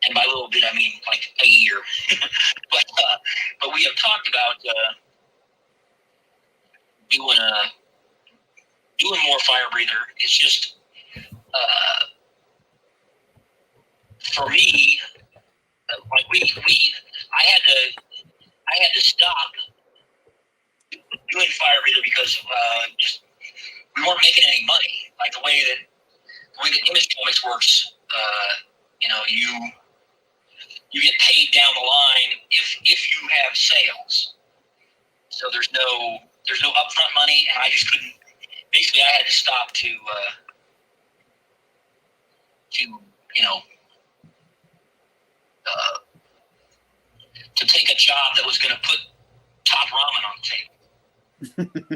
and by little bit I mean like a year. but we have talked about doing more Fire Breather. It's just for me, I had to stop doing Fire Breather because just we weren't making any money. Like the way that Image Comics works, you get paid down the line if you have sales. So there's no upfront money, and I just couldn't. Basically, I had to stop to take a job that was going to put top ramen on the table.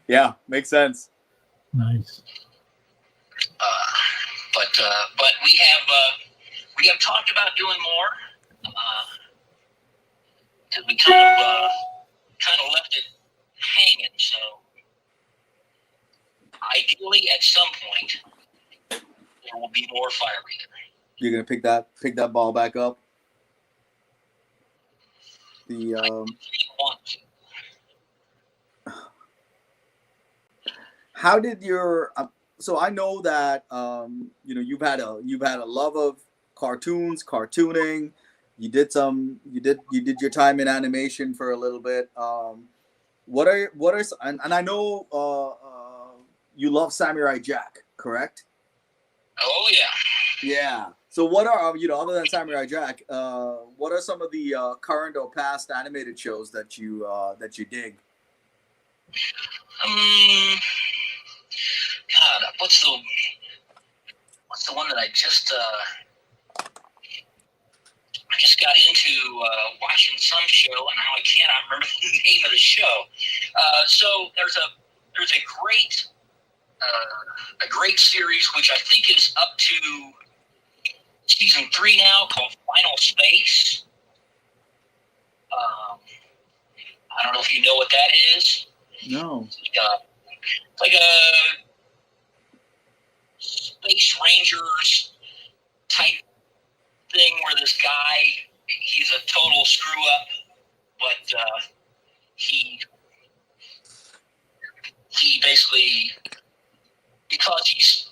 Yeah, makes sense. Nice. But we have talked about doing more. Because we kind of left it hanging. So ideally, at some point, there will be more Fire Breather. You're gonna pick that ball back up. I want to. How did your so I know that you've had a love of cartooning. You did your time in animation for a little bit. What are and I know you love Samurai Jack, correct? Oh yeah. Yeah. So what are other than Samurai Jack, what are some of the current or past animated shows that you dig? God, what's the one that I just got into watching some show, and now I cannot remember the name of the show. So there's a great series which I think is up to season 3 now, called Final Space. I don't know if you know what that is. No. It's like a Space Rangers type thing where this guy, he's a total screw up, but he basically, because he's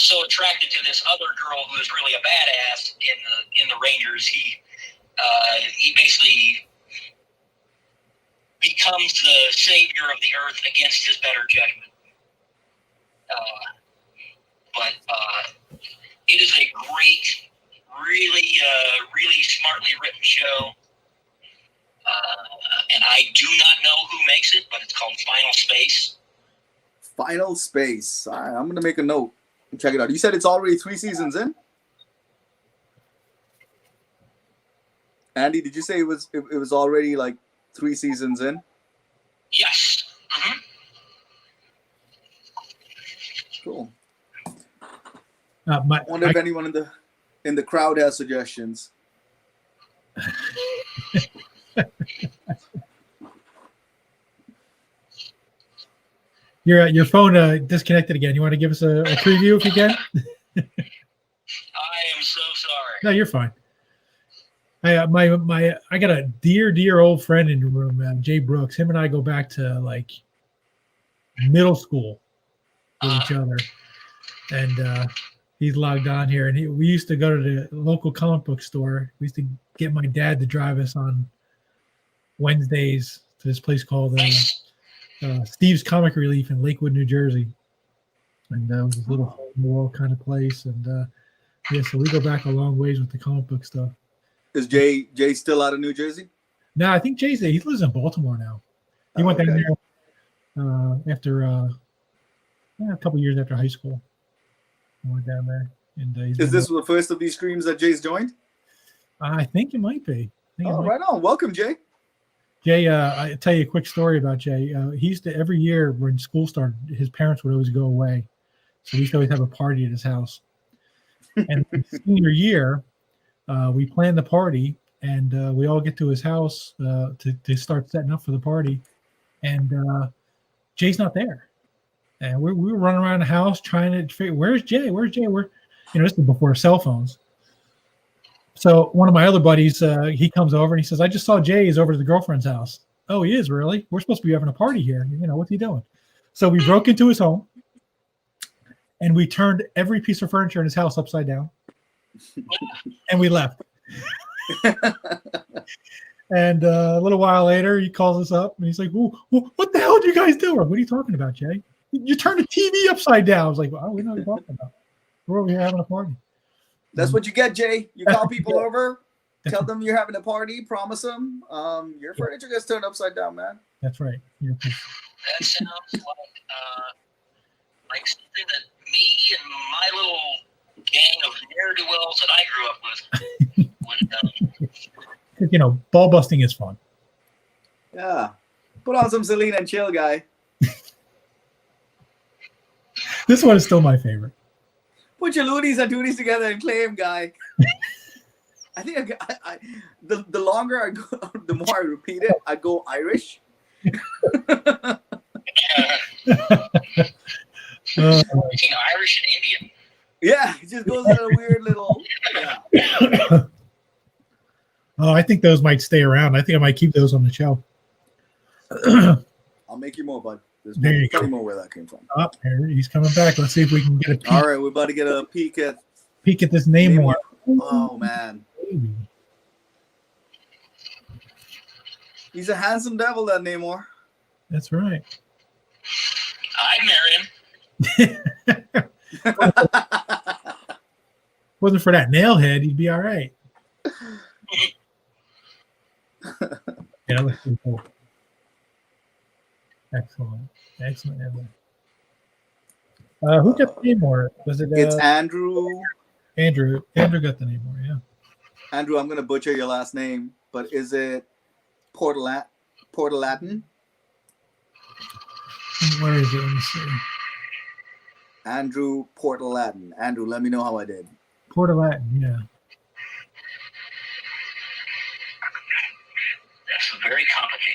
so attracted to this other girl who is really a badass in the Rangers. He basically becomes the savior of the earth against his better judgment. But it is a great, really smartly written show. And I do not know who makes it, but it's called Final Space. Final Space. All right, I'm going to make a note and check it out. You said it's already 3 seasons in? Andy, did you say it was already like 3 seasons in? Yes. Mm-hmm. Cool. I wonder if anyone in the crowd has suggestions. Your phone disconnected again. You want to give us a preview if you can? I am so sorry. No, you're fine. I got a dear old friend in the room, Jay Brooks. Him and I go back to like middle school with each other, and he's logged on here. And we used to go to the local comic book store. We used to get my dad to drive us on Wednesdays to this place called Steve's Comic Relief in Lakewood, New Jersey. And it was this little hole in the wall kind of place. And so we go back a long ways with the comic book stuff. Is Jay still out of New Jersey? No, I think Jay's there. He lives in Baltimore now. He went down there after a couple years after high school. He went down there. And is this the first of these streams that Jay's joined? I think it might be. Right on. Welcome, Jay. Jay, I tell you a quick story about Jay. He used to, every year when school started, his parents would always go away. So we used to always have a party at his house. And senior year, we planned the party, and we all get to his house to start setting up for the party. And Jay's not there. And we were running around the house trying to figure, where's Jay? Where's Jay? This is before cell phones. So one of my other buddies, he comes over and he says, I just saw Jay is over to the girlfriend's house. Oh, he is, really? We're supposed to be having a party here. What's he doing? So we broke into his home, and we turned every piece of furniture in his house upside down, and we left. And a little while later, he calls us up, and he's like, what the hell did you guys do? What are you talking about, Jay? You turned the TV upside down. I was like, we know what you're talking about. We're over here having a party. That's what you get, Jay. You call people over, tell them you're having a party, promise them your furniture gets turned upside down, man. That's right. That sounds like something that me and my little gang of ne'er-do-wells that I grew up with would have done. Ball busting is fun. Yeah. Put on some Celine and chill, guy. This one is still my favorite. Put your loonies and toonies together and claim, guy. I think the longer I go, the more I repeat it, I go Irish. Between Irish and Indian. Yeah, it just goes in a weird little. Yeah. Oh, I think those might stay around. I think I might keep those on the shelf. I'll make you more, bud. There's plenty more where that came from. Oh, here he's coming back. Let's see if we can get a peek. All right, we're about to get a peek at this Namor. Oh man, Baby. he's a handsome devil, that Namor. That's right. I'd marry him. Wasn't for that nailhead, he'd be all right. Yeah, let's see. Excellent. Emily. Who got the Namor? Was it? It's Andrew. Andrew got the Namor. Yeah. Andrew, I'm gonna butcher your last name, but is it Portalatin? Where is it? Let me see. Andrew Portalatin. Andrew, let me know how I did. Portalatin, yeah. That's very complicated.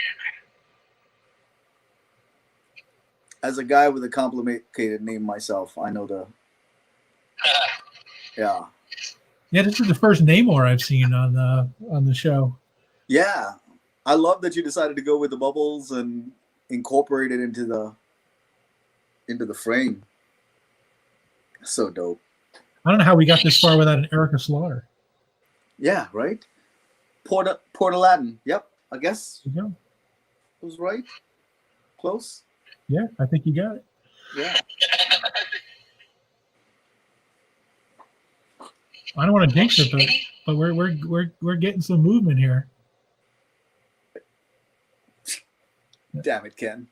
As a guy with a complicated name myself, I know the. Yeah. Yeah, this is the first Namor I've seen on the show. Yeah, I love that you decided to go with the bubbles and incorporate it into the frame. So dope. I don't know how we got this far without an Erica Slaughter. Yeah, right? Porta Latin. Yep, I guess There you go. it was right. Close. Yeah, I think you got it. Yeah. I don't want to jinx it, but we're getting some movement here. Damn it, Ken.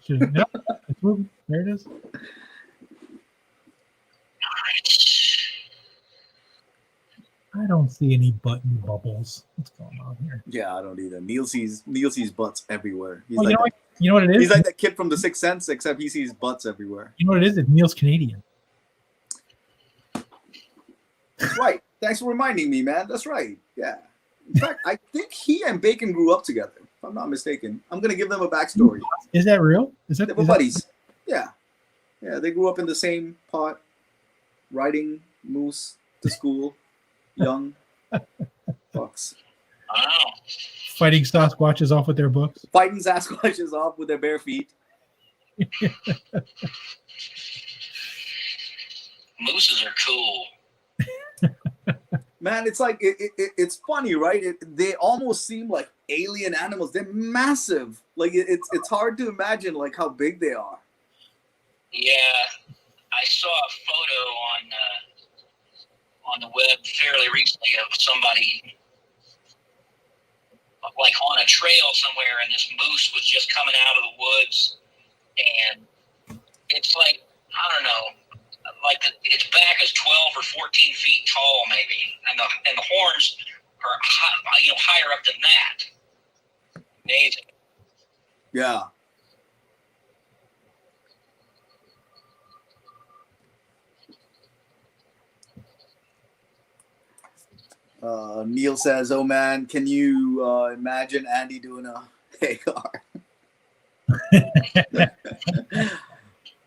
Yep, it's moving. There it is. I don't see any button bubbles. What's going on here? Yeah, I don't either. Neil sees butts everywhere. He's Oh, like you know what it is? he's like that kid from The Sixth Sense, except he sees butts everywhere. You know what it is? It's Neil's Canadian. That's right. Thanks for reminding me, man. That's right. Yeah. In fact, I think he and Bacon grew up together, if I'm not mistaken. I'm gonna give them a backstory. Is that real? Is that They were buddies. Yeah. Yeah, they grew up in the same pot, riding moose to school, young fucks. Wow. fighting Sasquatches off with their books? Fighting Sasquatches off with their bare feet. Mooses are cool. Man, it's like it's funny, right? They almost seem like alien animals. They're massive. Like it's hard to imagine like how big they are. Yeah, I saw a photo on the web fairly recently of somebody like on a trail somewhere, and this moose was just coming out of the woods, and it's like, I don't know, like its back is 12 or 14 feet tall, maybe, and the horns are higher up than that. Amazing. Yeah. Neil says, "Oh man, can you imagine Andy doing a Hagar?"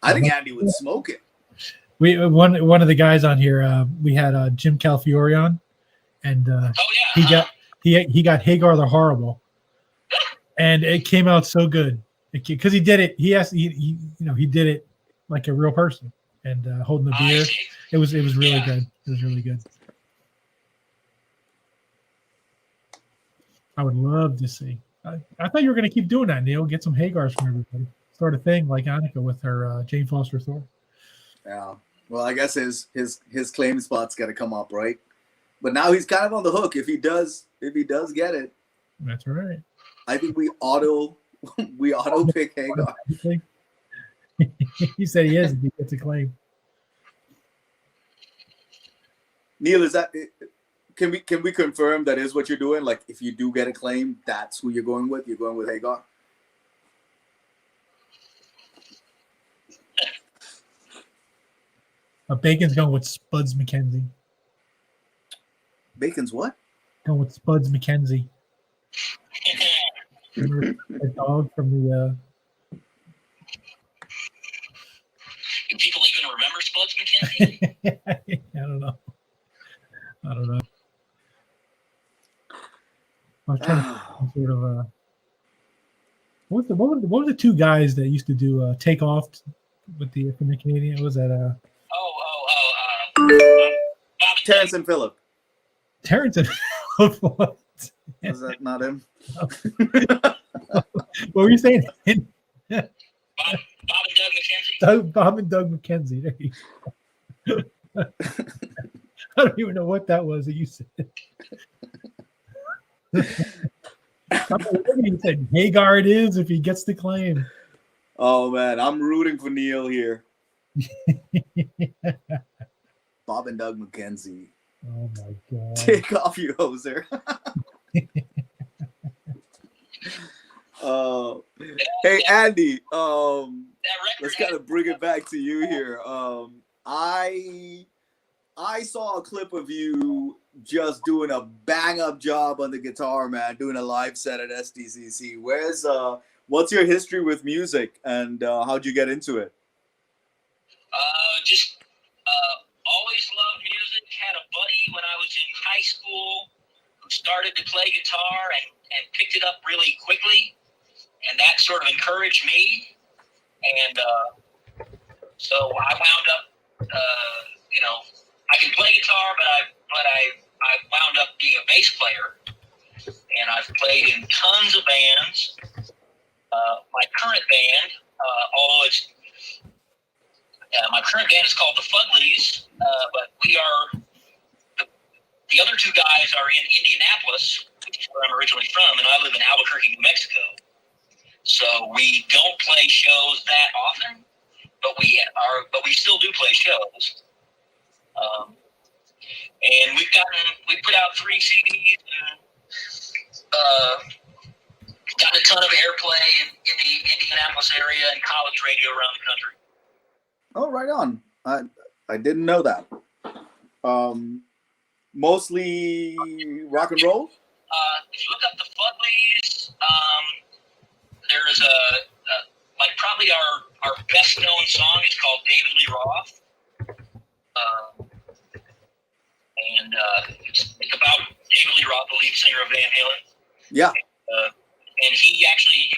I think Andy would smoke it. We one of the guys on here. We had Jim Calafiore on, and he got Hagar the Horrible, and it came out so good because he did it. He did it like a real person and holding the beer. It was really good. It was really good. I would love to see. I thought you were going to keep doing that, Neil. Get some Hagars from everybody. Start a thing like Annika with her Jane Foster Thor. Yeah. Well, I guess his claim spot's got to come up, right? But now he's kind of on the hook if he does get it. That's right. I think we auto pick Hagar. He said he is if he gets a claim. Neil, is that? Can we confirm that is what you're doing? Like, if you do get a claim, that's who you're going with. You're going with Hagar. Bacon's going with Spuds McKenzie. Bacon's what? Going with Spuds McKenzie. Remember the dog from the. Do people even remember Spuds McKenzie? I don't know. I was trying to sort of. What were the two guys that used to do Take Off with from the Canadian? Was that Terrence and Phillip. Terrence and Phillip. Was that not him? What were you saying? Bob and Doug McKenzie? Bob and Doug McKenzie. There you go. I don't even know what that was that you said. He said Hagar it is if he gets the claim. Oh man, I'm rooting for Neil here. Bob and Doug McKenzie. Oh my god. Take off your hoser. Hey Andy, let's kind of bring it back to you here. I saw a clip of you just doing a bang up job on the guitar, man, doing a live set at SDCC. What's your history with music and how'd you get into it? Just always loved music. Had a buddy when I was in high school who started to play guitar and picked it up really quickly, and that sort of encouraged me. And so I wound up guitar, but I wound up being a bass player, and I've played in tons of bands. My current band, my current band is called the Fuglies, but we are the other two guys are in Indianapolis, which is where I'm originally from, and I live in Albuquerque, New Mexico. So we don't play shows that often, but we still do play shows. And we put out 3 CDs and gotten a ton of airplay in the Indianapolis area and college radio around the country. Oh, right on. I didn't know that. Mostly rock and roll? If you look up the Fuglies, there's probably our best known song is called David Lee Roth. And it's about David Lee Roth, the lead singer of Van Halen. Yeah. And he actually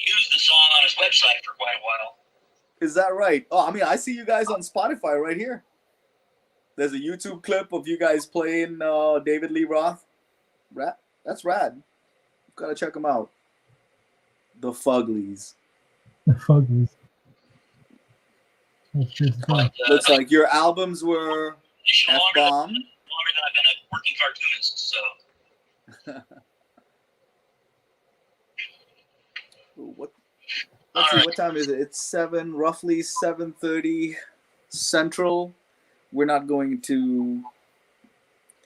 used the song on his website for quite a while. Is that right? Oh, I mean, I see you guys on Spotify right here. There's a YouTube clip of you guys playing David Lee Roth. That's rad. Gotta check them out. The Fuglies. The Fuglies. That's good stuff. Looks like your albums were F-Bomb. Longer than I've been a working cartoonist, so. Let's see, what time is it? It's roughly 7:30 Central. We're not going to,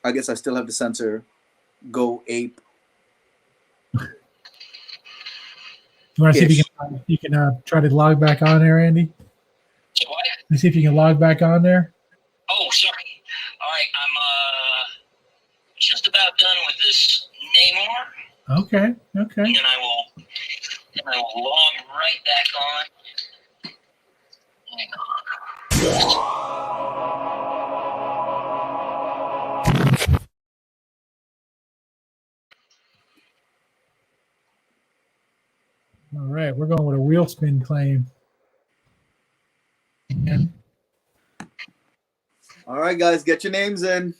I guess I still have to censor Go Ape. You want to see if you can try to log back on there, Andy? What? Let's see if you can log back on there. Oh, sorry. All right, I'm just about done with this Namor. Okay. And I will log right back on. Hang on. All right, we're going with a wheel spin claim. Again. All right, guys, get your names in.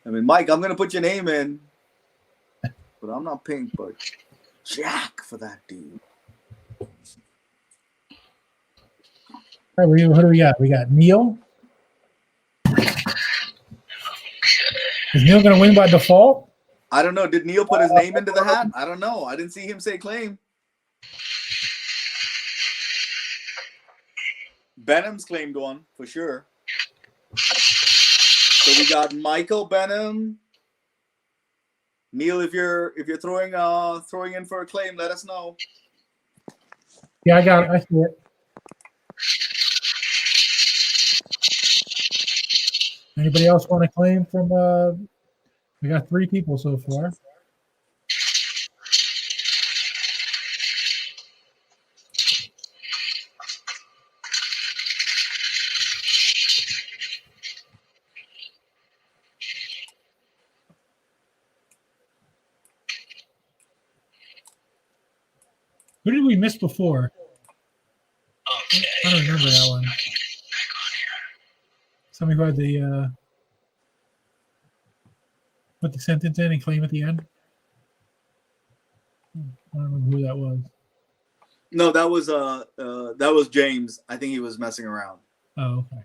I mean, Mike, I'm going to put your name in, but I'm not pink, but Jack for that dude. All right, what do we got? We got Neil. Is Neil going to win by default? I don't know. Did Neil put his name into the hat? I don't know. I didn't see him say claim. Benham's claimed one for sure. So we got Michael Benham. Neil, if you're throwing in for a claim, let us know. Yeah, I got it. I see it. Anybody else want to claim from? We got 3 people so far. Who did we miss before? Okay. I don't remember that one. Somebody who had the put the sentence in and claim at the end. I don't remember who that was. No, that was James. I think he was messing around. Oh, okay.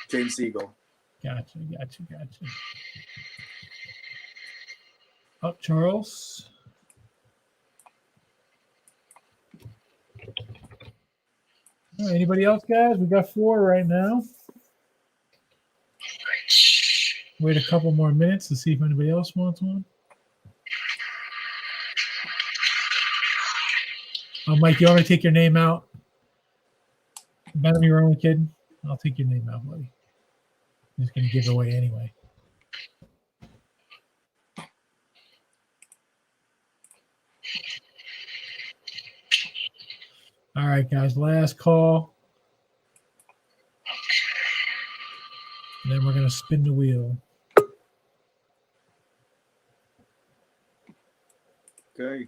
James Siegel. Gotcha. Up, Charles. All right, anybody else, guys? We got 4 right now. Wait a couple more minutes to see if anybody else wants one. Oh, Mike, you want me to take your name out? Benham, you're only kidding. I'll take your name out, buddy. I'm just going to give it away anyway. All right, guys, last call. And then we're going to spin the wheel. Okay.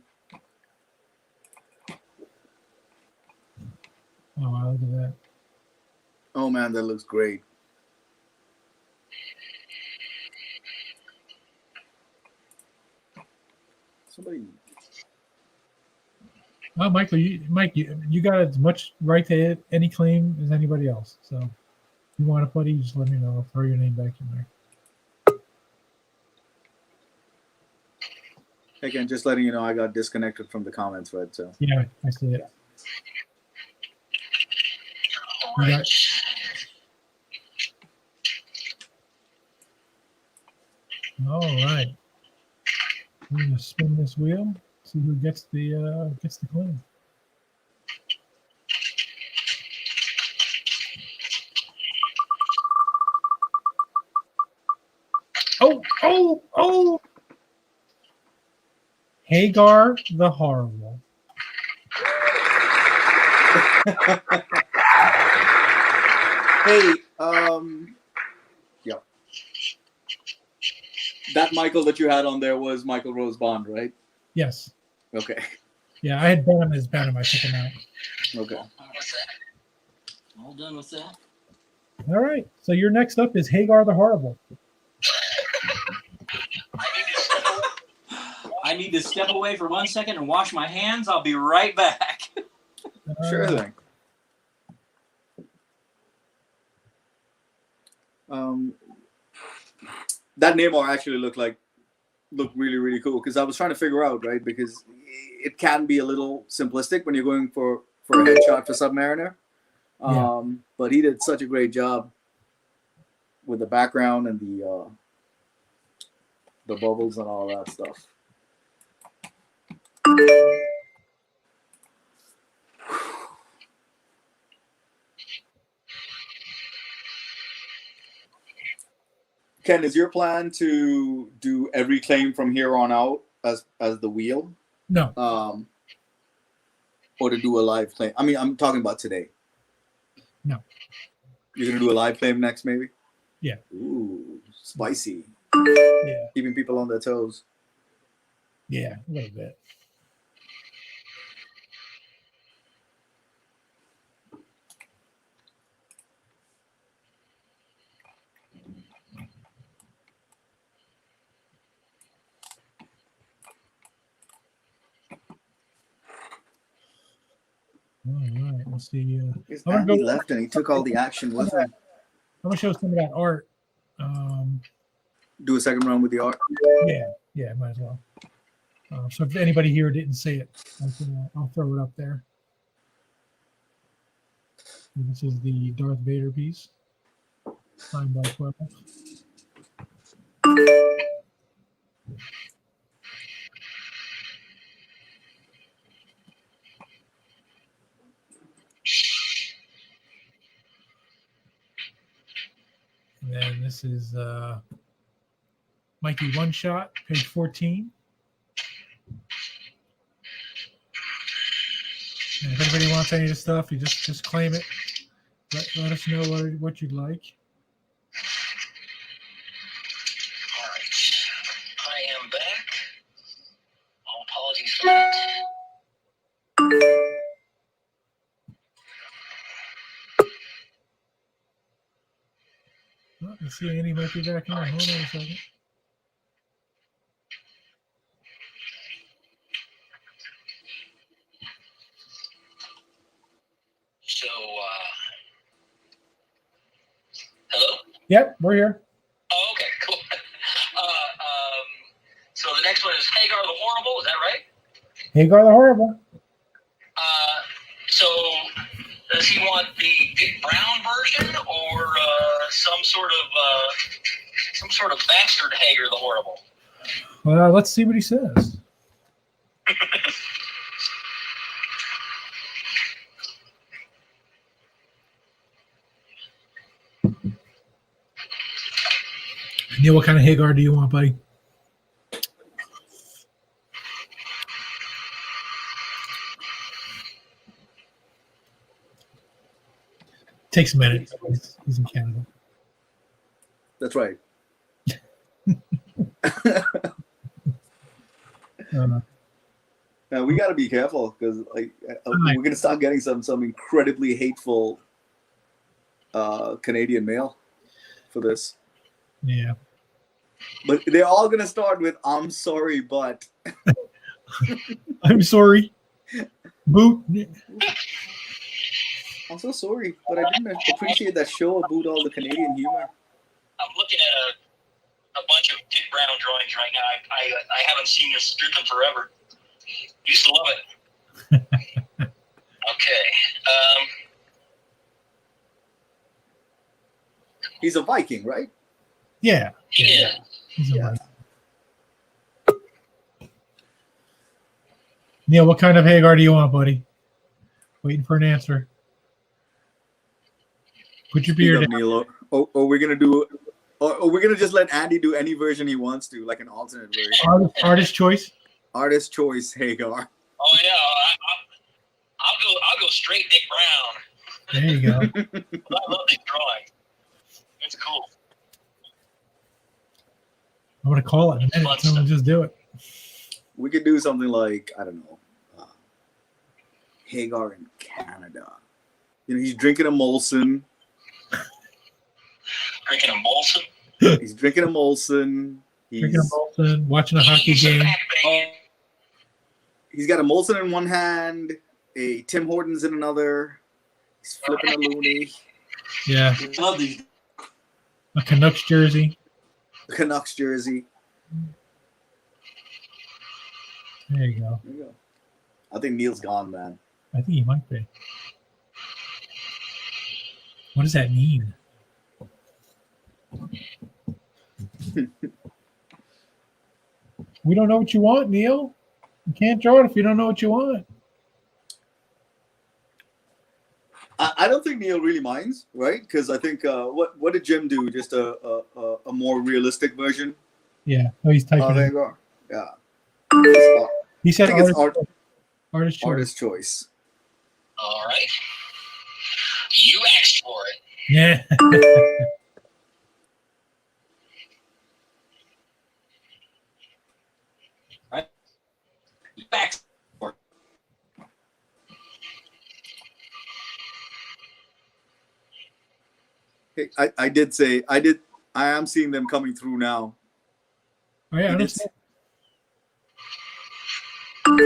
Oh, wow, look at that. Oh man, that looks great. Somebody. Oh, Michael, you got as much right to any claim as anybody else. So if you want it, buddy, just let me know. I'll throw your name back in there. Again, just letting you know, I got disconnected from the comments, right? So Yeah, I see it. All You right. got- All right. We're gonna spin this wheel, see who gets the claim. Oh! Hagar the Horrible. hey, yeah. That Michael that you had on there was Michael Rose Bond, right? Yes. Okay. Yeah, I had Benham as Benham. I took him out. Okay. What's that? All done with that. All right. So your next up is Hagar the Horrible. I need to step away for 1 second and wash my hands. I'll be right back. Sure Uh, thing. That name art actually looked really, really cool because I was trying to figure out, right, because it can be a little simplistic when you're going for a headshot for Submariner. Yeah. But he did such a great job with the background and the bubbles and all that stuff. Ken, is your plan to do every claim from here on out as the wheel? No. Or to do a live claim? I mean, I'm talking about today. No. You're gonna do a live claim next, maybe? Yeah. Ooh, spicy. Yeah. Keeping people on their toes. Yeah, a little bit. All right, let's see. Because I'm gonna Andy go- left and he took all the action with him. I'm gonna show some of that art. Do a second round with the art. Yeah, might as well. So if anybody here didn't see it, I'll throw it up there. And this is the Darth Vader piece, signed by 12. And then this is Mikey One Shot, page 14. And if anybody wants any of this stuff, you just claim it. Let us know what you'd like. All right. I am back. All apologies for that. Oh, I see Andy might be back in. Hold on a second. So, hello? Yep, we're here. Oh, okay, cool. So the next one is Hagar the Horrible, is that right? Hagar the Horrible. So does he want the Dick Brown version or some sort of bastard Hagar the Horrible? Well, let's see what he says. Neil, what kind of Hagar do you want, buddy? Takes a minute. He's in Canada. That's right. Now we got to be careful because we're gonna start getting some incredibly hateful Canadian mail for this. Yeah. But they're all gonna start with "I'm sorry, but." I'm sorry. Boot. I'm so sorry, but I didn't appreciate that show about all the Canadian humor. I'm looking at a bunch of Dick Brown drawings right now. I haven't seen this strip in forever. Used to love it. Okay. He's a Viking, right? Yeah. Yeah. He's a Yeah. Viking. Neil, what kind of Hagar do you want, buddy? Waiting for an answer. Put your beard Speak up, down. Neil. Or we're gonna do, or we're gonna just let Andy do any version he wants to, like an alternate version. Artist choice. Artist choice, Hagar. Oh yeah. I'll go straight Dick Brown. There you go. I love this drawing. It's cool. I'm going to call it in a minute. Someone just do it. We could do something like, I don't know, Hagar in Canada. You know, he's drinking a Molson. Drinking a Molson. He's drinking a Molson. Drinking a Molson, watching a hockey game. He's got a Molson in one hand, a Tim Hortons in another. He's flipping a loony. Yeah. I love these. A Canucks jersey. Canucks jersey. There you go. There you go. I think Neil's gone, man. I think he might be. What does that mean? We don't know what you want, Neil. You can't draw it if you don't know what you want. I don't think Neil really minds, right? Because I think what did Jim do? Just a more realistic version. Yeah. Oh, he's typing. Oh, there it. you go. Yeah. He said I think it's artist choice. artist choice. All right. You asked for it. Yeah. Back. Hey, I am seeing them coming through now. Oh, yeah, I understand. I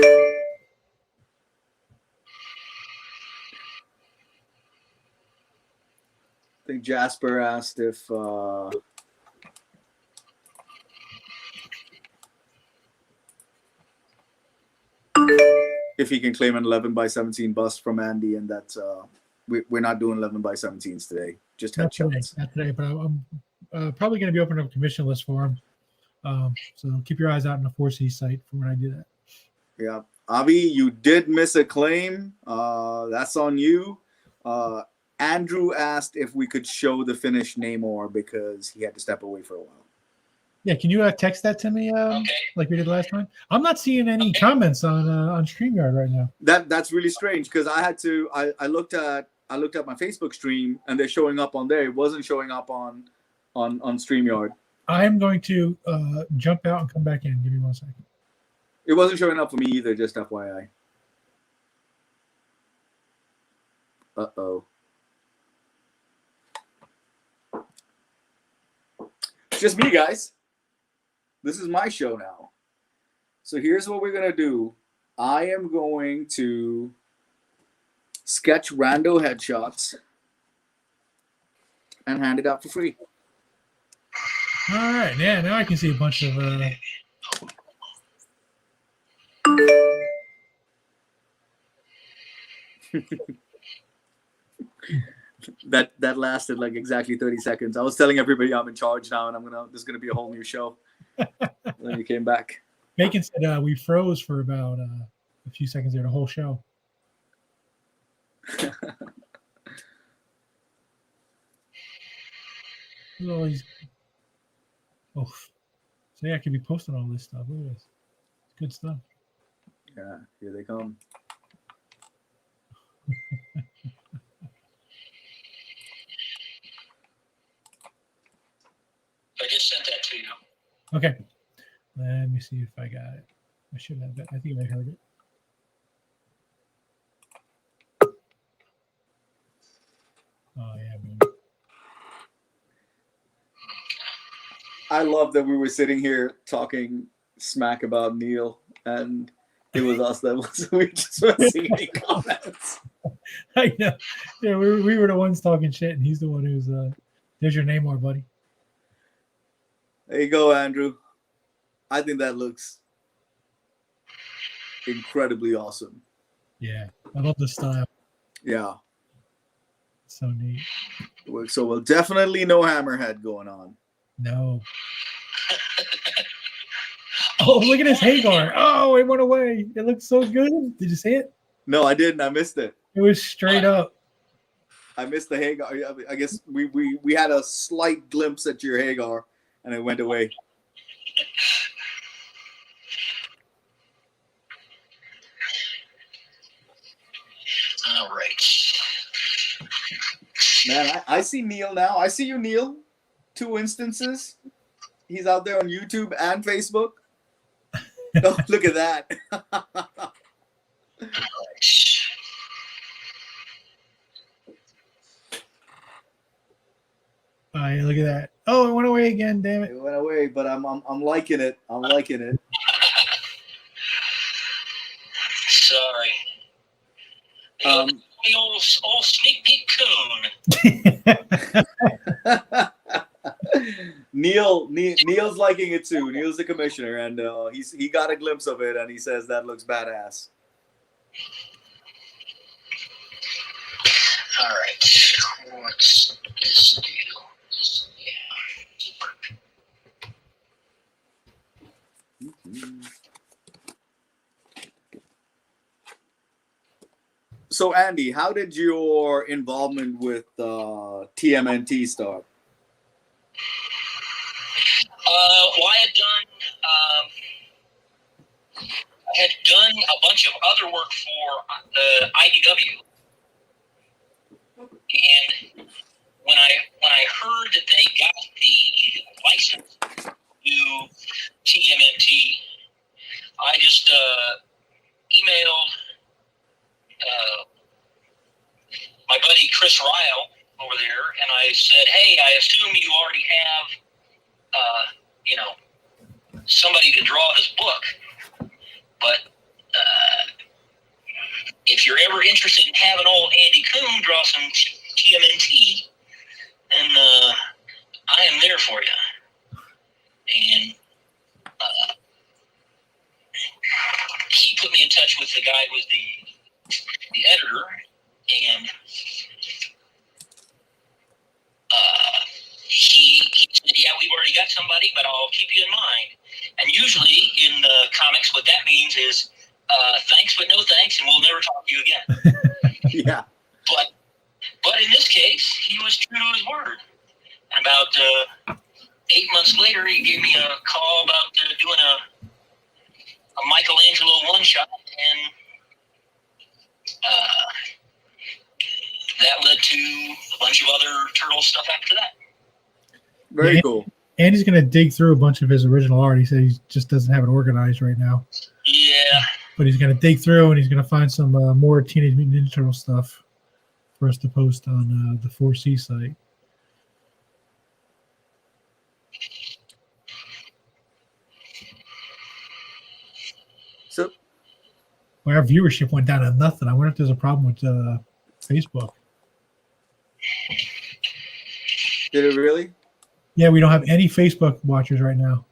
think Jasper asked if he can claim an 11x17 bust from Andy, and that's we're not doing 11x17s today. Just Not today, headshots. not today, but I'm probably going to be opening up a commission list for him. So keep your eyes out on the 4C site for when I do that. Yeah, Avi, you did miss a claim. That's on you. Andrew asked if we could show the finished Namor because he had to step away for a while. Yeah, can you text that to me Okay. like we did last time? I'm not seeing any comments on StreamYard right now. That's really strange because I had to. I looked at my Facebook stream and they're showing up on there. It wasn't showing up on StreamYard. I'm going to jump out and come back in. Give me 1 second. It wasn't showing up for me either. Just FYI. Uh-oh. It's just me, guys. This is my show now. So here's what we're going to do. I am going to sketch rando headshots and hand it out for free. All right, yeah, now I can see a bunch of That lasted like exactly 30 seconds. I was telling everybody I'm in charge now, and there's gonna be a whole new show. Then you came back. Bacon said we froze for about a few seconds there, the whole show. Look at all these. Oh, so yeah, I could be posting all this stuff. Look at this. It's good stuff. Yeah, here they come. I just sent that to you. Okay. Let me see if I got it. I should have it. I think I heard it. Oh yeah, man. I love that we were sitting here talking smack about Neil, and it was us that was we just weren't seeing any comments. I know. Yeah, we were the ones talking shit, and he's the one who's there's your name, more buddy. There you go, Andrew. I think that looks incredibly awesome. Yeah, I love the style. Yeah. So neat. So we'll definitely no hammerhead going on. No. Oh, look at this Hagar. Oh, it went away. It looks so good. Did you see it? No, I didn't. I missed it. It was straight up. I missed the Hagar. I guess we had a slight glimpse at your Hagar, and it went away. All right. Man, I see Neil now. I see you, Neil. 2 instances. He's out there on YouTube and Facebook. Oh, look at that. Oh, yeah, look at that. Oh, it went away again. Damn it. It went away, but I'm liking it. I'm liking it. Sorry. The old sneak peek Kuhn. Neil's liking it too. Neil's the commissioner, and he got a glimpse of it, and he says that looks badass. All right. What's this deal? So, Andy, how did your involvement with TMNT start? Well, I had done a bunch of other work for the IDW, and when I heard that they got the license to TMNT, I just emailed my buddy Chris Ryle over there, and I said, "Hey, I assume you already have, somebody to draw his book, but if you're ever interested in having old Andy Kuhn draw some TMNT, then I am there for you." And he put me in touch with the guy who was the editor, and he said, "Yeah, we've already got somebody, but I'll keep you in mind." And usually in comics, what that means is thanks, but no thanks, and we'll never talk to you again. Yeah. But in this case, he was true to his word. And about 8 months later, he gave me a call about doing a Michelangelo one-shot, and that led to a bunch of other Turtle stuff after that. Very cool. Andy's going to dig through a bunch of his original art. He said he just doesn't have it organized right now. Yeah. But he's going to dig through, and he's going to find some more Teenage Mutant Ninja Turtle stuff for us to post on the 4C site. So, well, our viewership went down to nothing. I wonder if there's a problem with Facebook. did it really? Yeah, we don't have any Facebook watchers right now.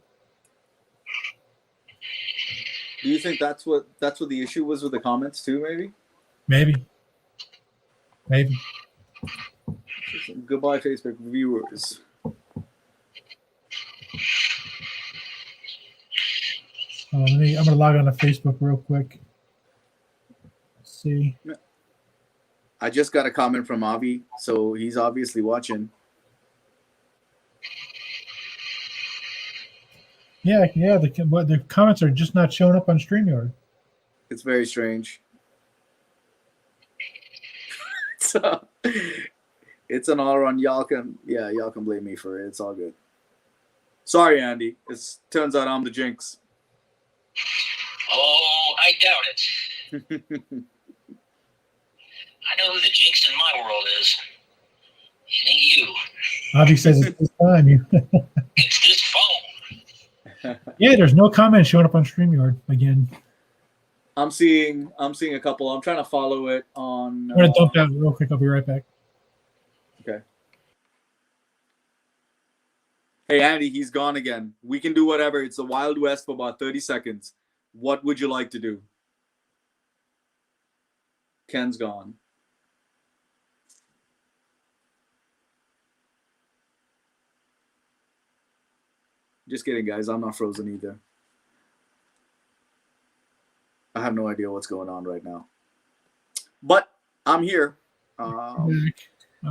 Do you think that's what the issue was with the comments too? Maybe. Maybe. Goodbye, Facebook viewers. I'm going to log on to Facebook real quick. Let's see. I just got a comment from Avi, so he's obviously watching. Yeah. The comments are just not showing up on StreamYard. It's very strange. So it's an all run. Y'all can blame me for it. It's all good. Sorry, Andy. It turns out I'm the jinx. Oh, I doubt it. I know who the jinx in my world is. It ain't you. Avi says it's this time. It's this phone. Yeah, there's no comments showing up on StreamYard again. I'm seeing a couple. I'm trying to follow it on. I'm gonna dump that real quick. I'll be right back. Okay. Hey Andy, he's gone again. We can do whatever. It's the Wild West for about 30 seconds. What would you like to do? Ken's gone. Just kidding, guys. I'm not frozen either. I have no idea what's going on right now. But I'm here. I'm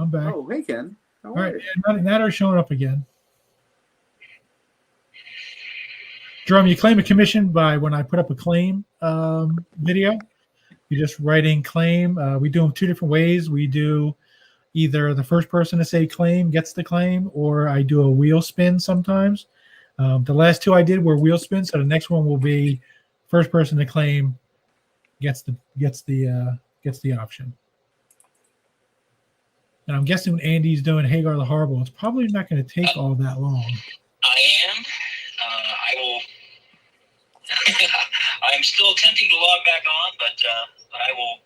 back. Oh, hey, Ken. How All are right, you? now they're showing up again. Jerome, you claim a commission by when I put up a claim video. You just write in claim. We do them two different ways. We do either the first person to say claim gets the claim, or I do a wheel spin sometimes. The last two I did were wheel spins, so the next one will be first person to claim gets the option. And I'm guessing when Andy's doing Hagar the Horrible, it's probably not going to take all that long. I am. I will. I'm still attempting to log back on, but I will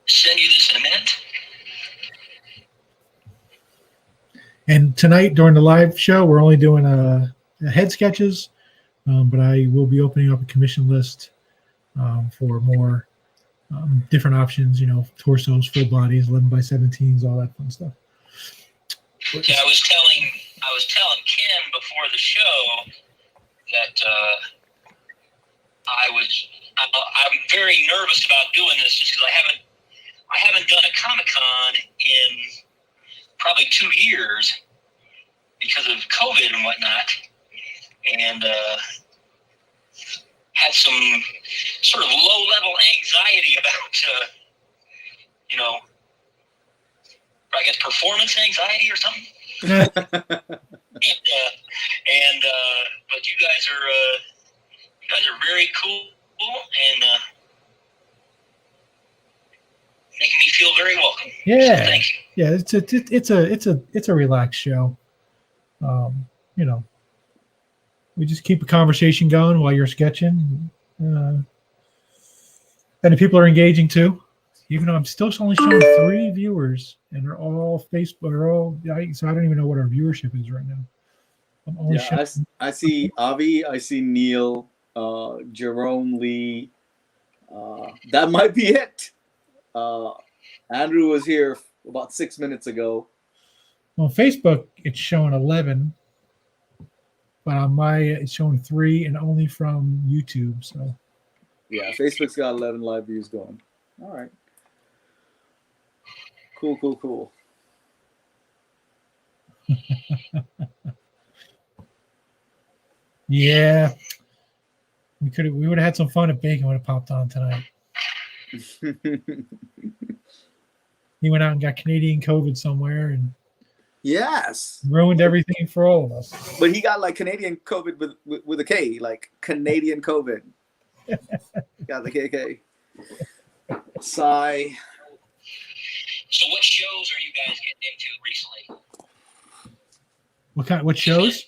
send you this in a minute. And tonight during the live show, we're only doing head sketches, but I will be opening up a commission list for more different options. You know, torsos, full bodies, 11x17s, all that fun stuff. Yeah, I was telling Ken before the show that I'm very nervous about doing this just because I haven't done a Comic-Con in probably 2 years because of COVID and whatnot, and had some sort of low-level anxiety about, I guess performance anxiety or something. But you guys are very cool and making me feel very welcome. Yeah, so thank you. Yeah, it's a relaxed show. You know, we just keep a conversation going while you're sketching, and the people are engaging too. Even though I'm still only showing 3 viewers, and they're all Facebook, so I don't even know what our viewership is right now. I'm only showing. I see Avi, I see Neil, Jerome Lee. That might be it. Andrew was here about 6 minutes ago. On Facebook, it's showing 11, but on my it's showing 3, and only from YouTube. So yeah, Facebook's got 11 live views going. All right. Cool. Yeah, we would have had some fun if Bacon would have popped on tonight. He went out and got Canadian COVID somewhere and yes, ruined everything for all of us. But he got like Canadian COVID with a K, like Canadian COVID. Got the KK. Sigh. So what shows are you guys getting into recently? What shows?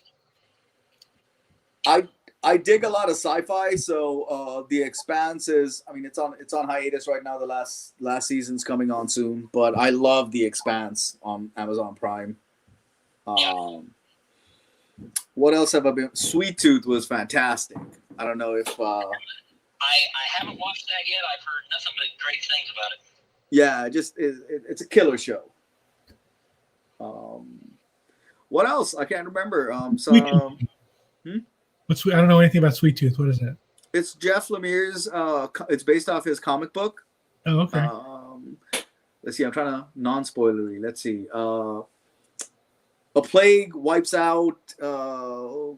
I dig a lot of sci-fi, so The Expanse is. I mean, it's on hiatus right now. The last season's coming on soon, but I love The Expanse on Amazon Prime. What else have I been? Sweet Tooth was fantastic. I don't know if I haven't watched that yet. I've heard nothing but great things about it. Yeah, it's a killer show. What else? I can't remember. I don't know anything about Sweet Tooth. What is that? It's Jeff Lemire's. It's based off his comic book. Oh, okay. Let's see. I'm trying to non-spoilery. Let's see. A plague wipes out a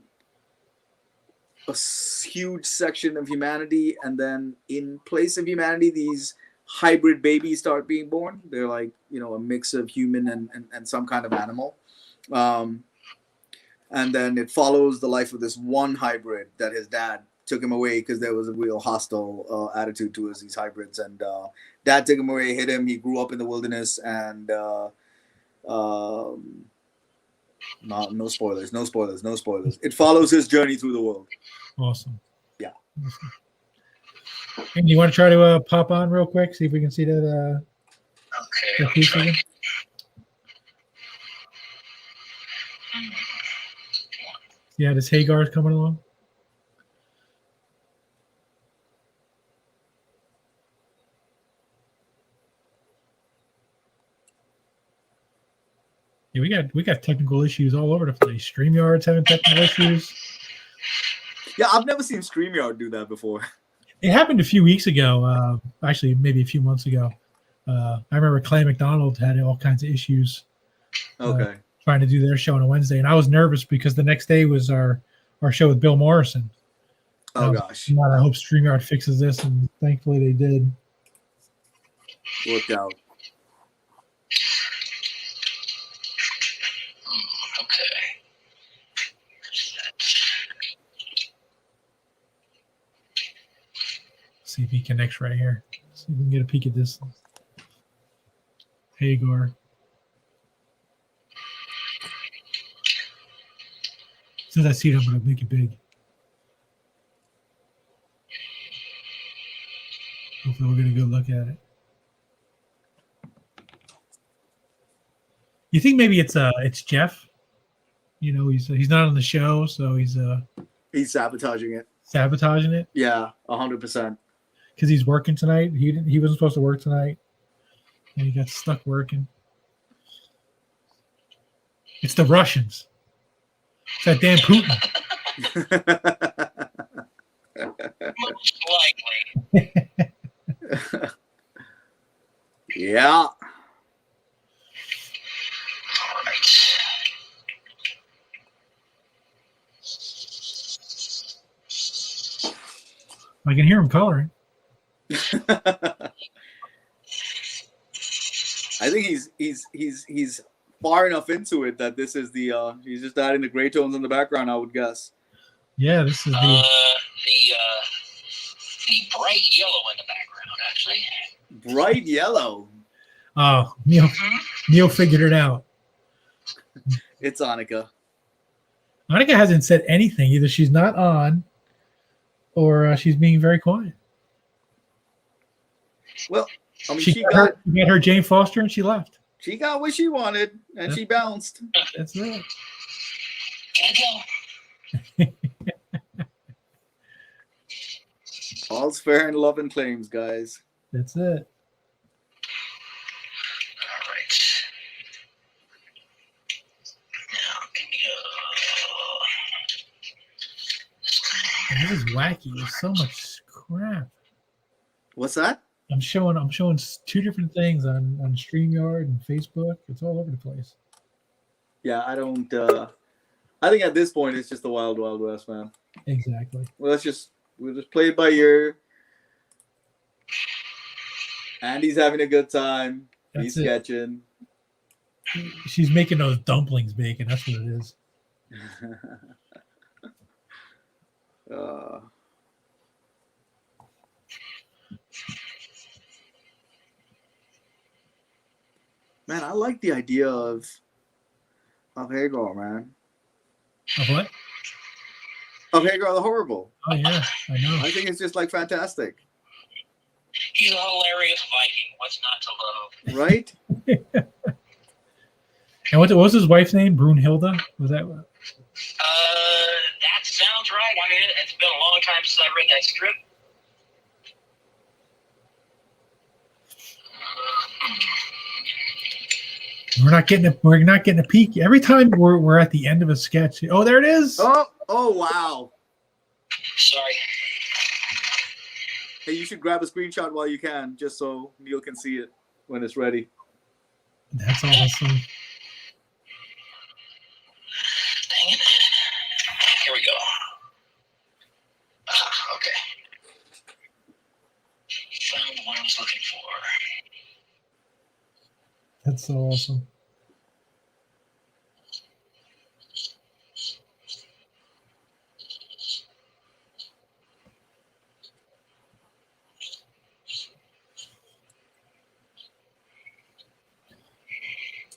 huge section of humanity, and then in place of humanity, these hybrid babies start being born. They're like, a mix of human and some kind of animal. And then it follows the life of this one hybrid that his dad took him away because there was a real hostile attitude towards these hybrids, and Dad took him away, hit him. He grew up in the wilderness, and no spoilers, no spoilers, no spoilers. It follows his journey through the world. Awesome. Yeah. Awesome. And you want to try to pop on real quick, see if we can see that. Okay. that piece again? Yeah, this Hagar is coming along. Yeah, we got technical issues all over the place. StreamYard's having technical issues. Yeah, I've never seen StreamYard do that before. It happened a few weeks ago. Actually, maybe a few months ago. I remember Clay McDonald had all kinds of issues. Okay. Trying to do their show on a Wednesday, and I was nervous because the next day was our show with Bill Morrison. Oh gosh. I hope StreamYard fixes this, and thankfully they did. Worked out. Okay. See if he connects right here. See if we can get a peek at this. Hagar. As soon as I see it, I'm going to make it big. Hopefully, we're going to go look at it. You think maybe it's Jeff? You know, he's not on the show, so he's sabotaging it. Sabotaging it. Yeah, 100%. Because he's working tonight. He wasn't supposed to work tonight, and he got stuck working. It's the Russians. It's that damn Putin. Most likely. Yeah. All right. I can hear him coloring. I think he's far enough into it that this is the he's just adding the gray tones in the background, I would guess. Yeah, this is the bright yellow in the background, actually. Bright yellow. Oh, Neil figured it out. It's Annika. Annika hasn't said anything. Either she's not on or she's being very quiet. Well, I mean, she got her Jane Foster and she left. She got what she wanted and she bounced. That's it. Can't go. All's fair in love and claims, guys. That's it. All right. Now, This is wacky. There's so much crap. What's that? I'm showing two different things on StreamYard and Facebook. It's all over the place. Yeah, I don't. I think at this point it's just the wild, wild west, man. Exactly. We'll just play it by ear. Andy's having a good time. He's sketching. She's making those dumplings bacon. That's what it is. Man, I like the idea of Hagar, man. Of what? Of Hagar the Horrible. Oh yeah, I know. I think it's just like fantastic. He's a hilarious Viking. What's not to love? Right? And what was his wife's name? Brunhilde? Was that? That sounds right. I mean, it's been a long time since I read that strip. We're not getting a peek. Every time we're at the end of a sketch. Oh, there it is. Oh wow. Sorry. Hey, you should grab a screenshot while you can, just so Neil can see it when it's ready. That's awesome. Dang it. Here we go. Okay. Found the one I was looking for. That's so awesome.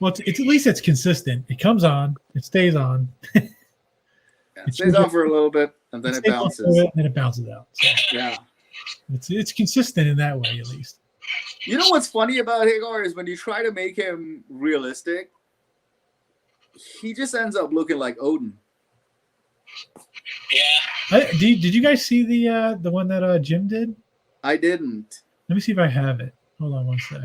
Well, it's at least it's consistent. It comes on, it stays on. Yeah, it stays on for a little bit, and then it stays on bounces. for a little bit, and then it bounces out. So Yeah. it's consistent in that way, at least. You know what's funny about Hagar is when you try to make him realistic, he just ends up looking like Odin. Yeah. Did you guys see the one that Jim did? I didn't. Let me see if I have it. Hold on one sec.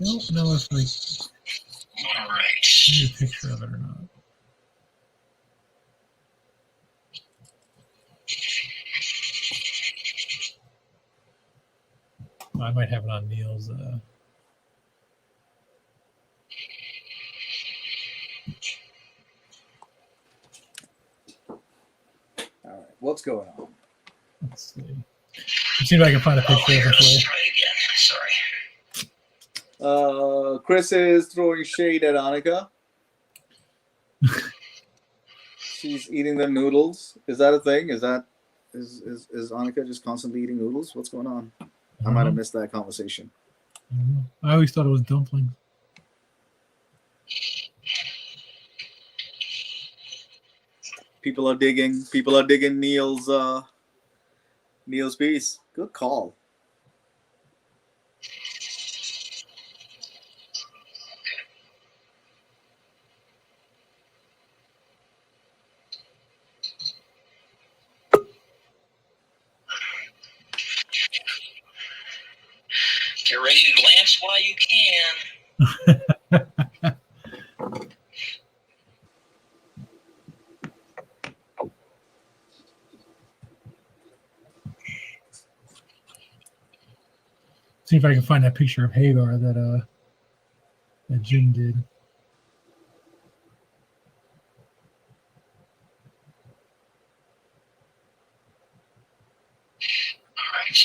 Don't know if All right. I need a picture of it or not. I might have it on Neil's. All right, what's going on? Let's see. Let's see if I can find a picture of it Let's for you. try again. Sorry. Chris is throwing shade at Annika. She's eating the noodles. Is that a thing? Is Annika just constantly eating noodles? What's going on? I might have missed that conversation. I always thought it was dumplings. People are digging. People are digging Neil's piece. Good call. Get ready to glance while you can. See if I can find that picture of Hagar that Jim did. All right.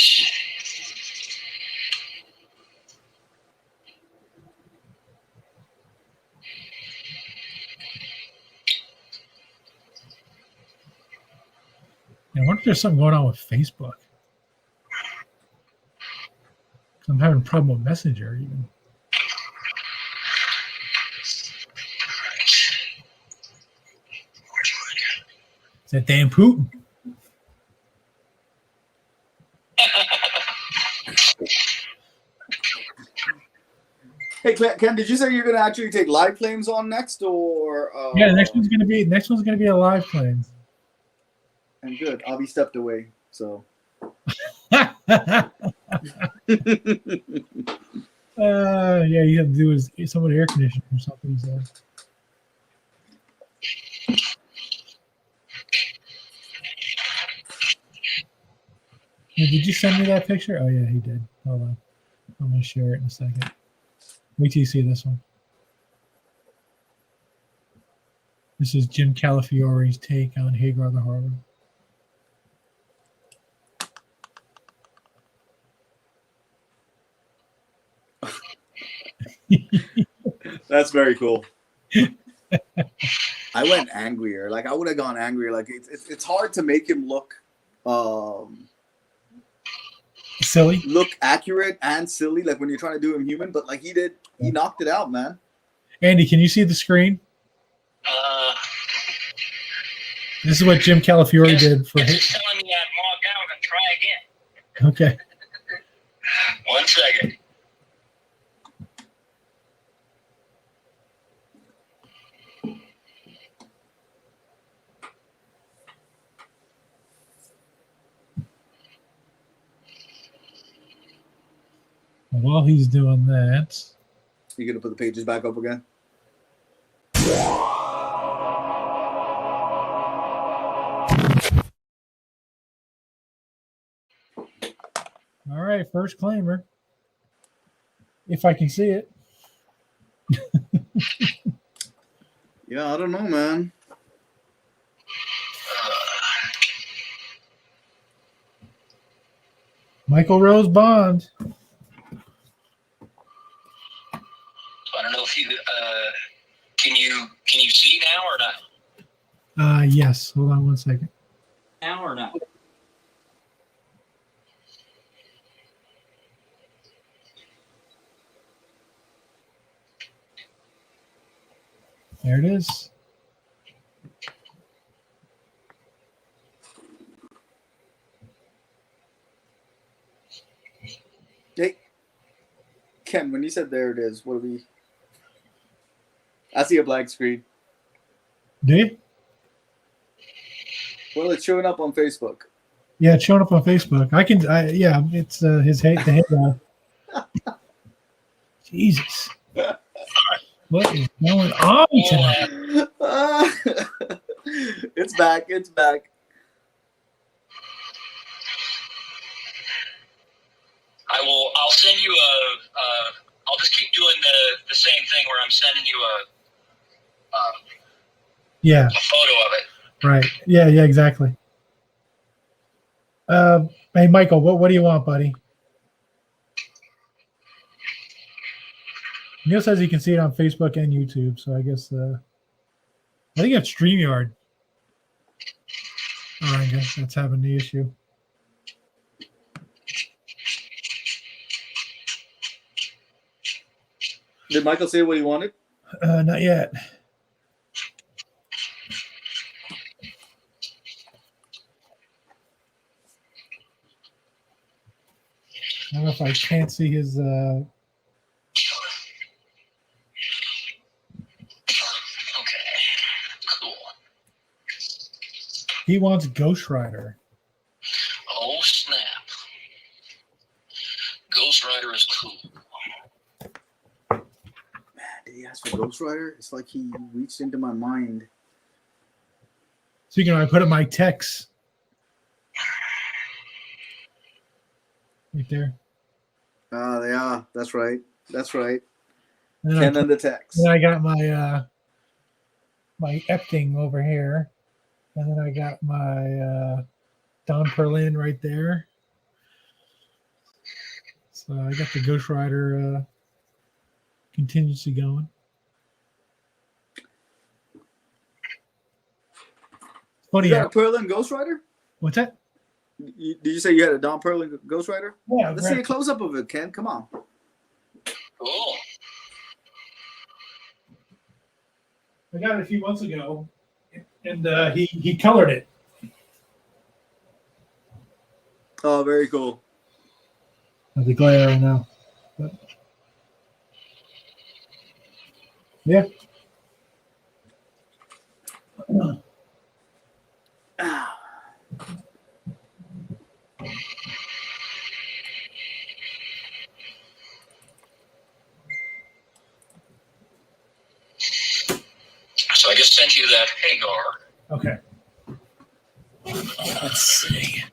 I wonder if there's something going on with Facebook. I'm having a problem with Messenger even. It's that damn Putin. Hey, Ken, did you say you're going to actually take live claims on next, or? Yeah, the next one's gonna be a live claim. And good, Avi stepped away, so. Yeah, you have to do is somebody air conditioning or something. He said. Hey, did you send me that picture? Oh yeah, he did. Hold on, I'm gonna share it in a second. Wait till you see this one. This is Jim Calafiore's take on Hagar the Harbor. That's very cool. I went angrier. Like I would have gone angrier. Like it's hard to make him look Silly. look accurate and silly. Like when you're trying to do him human, but like he did, he knocked it out, man. Andy, can you see the screen? This is what Jim Calafiore did for his. It's telling me I've logged out and try again. Okay. 1 second. While he's doing that, You gonna put the pages back up again? all right, first claimer. If I can see it. Yeah, I don't know, man. Michael Rose Bond. I don't know if you can Can you see now or not? Yes. Hold on one second. Now or not? There it is. Hey, Ken, when you said there it is, what do we? I see a blank screen. Do you? Well, it's showing up on Facebook. Yeah, it's showing up on Facebook. Yeah, it's his the head guy. Jesus. What is going on tonight? It's back. It's back. I'll send you I'll just keep doing the same thing where I'm sending you Yeah. a photo of it. Right. Yeah, exactly. Hey, Michael, what do you want, buddy? Neil says he can see it on Facebook and YouTube, so I guess I think it's StreamYard. Oh, I guess that's having the issue. Did Michael say what he wanted? Not yet. I don't know if I can't see his. Okay. Cool. He wants Ghost Rider. Oh snap! Ghost Rider is cool. Did he ask for Ghost Rider? It's like he reached into my mind. Speaking of, I put in my text. Right there. They are. That's right. That's right. And Ken and the text. then I got my my Epting over here. And then I got my Don Perlin right there. So I got the Ghost Rider contingency going. Funny. You got a Perlin Ghost Rider? What's that? Did you say you had a Don Perlin Ghost Rider? Yeah. Let's see a close up of it, Ken. Come on. Cool. I got it a few months ago, and he colored it. Oh, very cool. The glare right now. But, yeah. So I just sent you that Hagar. Okay. Let's see.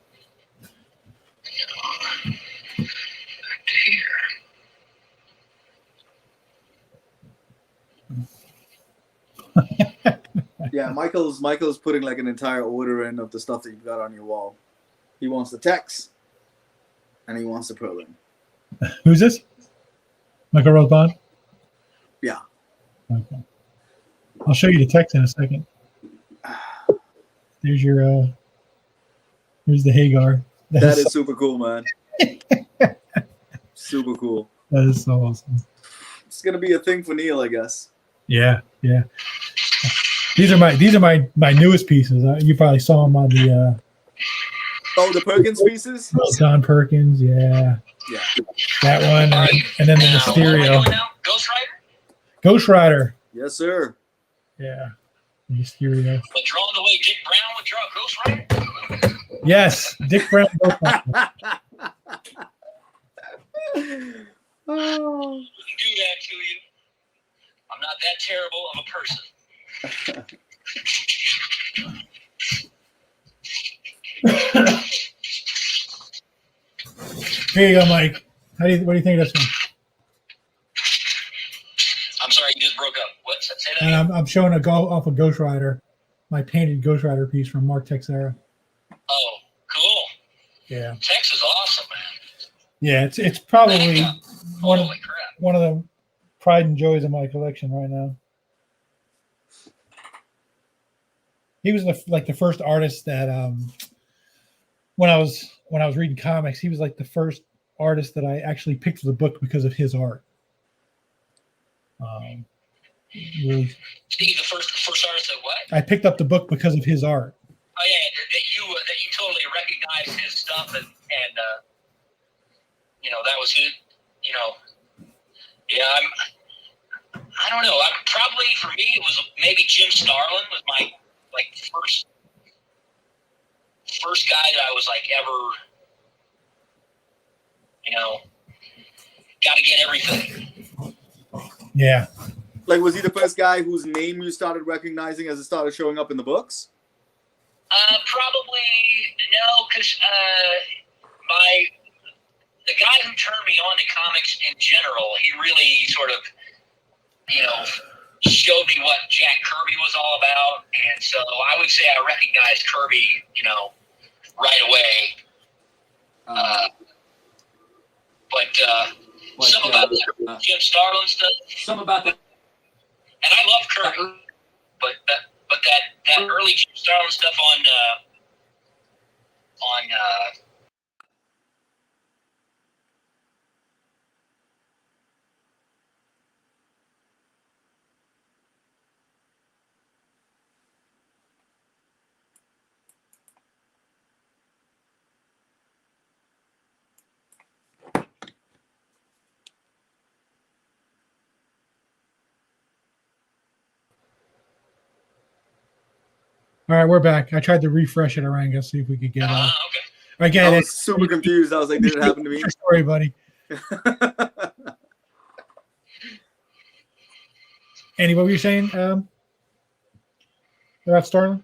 Yeah, Michael's putting like an entire order in of the stuff that you've got on your wall. He wants the text, and he wants the Perlin. Who's this? Michael Rose Bond? Yeah. Okay. I'll show you the text in a second. There's your here's the Hagar. That is super cool, man. Super cool. That is so awesome. It's gonna be a thing for Neil, I guess. Yeah. These are my newest pieces. You probably saw them on the Oh, the Perkins pieces? Don Perkins. Yeah. Yeah. That one, and then the Now, what am I Mysterio. doing now? Ghost Rider? Ghost Rider. Yes, sir. Yeah. Mysterio. But drawn the way Dick Brown would draw Ghost Rider? Yes, Dick Brown. Ghost Rider. Oh. Wouldn't do that to you. I'm not that terrible of a person. Here you go, Mike. What do you think of this one? I'm sorry, you just broke up. What? Say that And again? I'm showing off a Ghost Rider, my painted Ghost Rider piece from Mark Texera. Oh, cool. Yeah. Tex is awesome, man. Yeah, it's probably Holy crap. one of the pride and joys of my collection right now. he was the first artist that when I was reading comics, he was like the first artist that I actually picked the book because of his art. Really, Steve, the first artist that what? I picked up the book because of his art. Oh yeah, that you totally recognized his stuff and that was his. Yeah, I don't know. Probably for me it was maybe Jim Starlin was my first guy that I was like ever got to get everything. Yeah. Like, was he the first guy whose name you started recognizing as it started showing up in the books? Probably no, because the guy who turned me on to comics in general, he really sort of, showed me what Jack Kirby was all about, and so I would say I recognized Kirby, right away. But some about that Jim Starlin stuff. Some about that. And I love Kirby, but that early Jim Starlin stuff on All right, we're back. I tried to refresh it, Arango, see if we could get it. okay. Again, I was super confused. I was like, did it happen to me? Sorry, buddy. Andy, what were you saying about Starlin?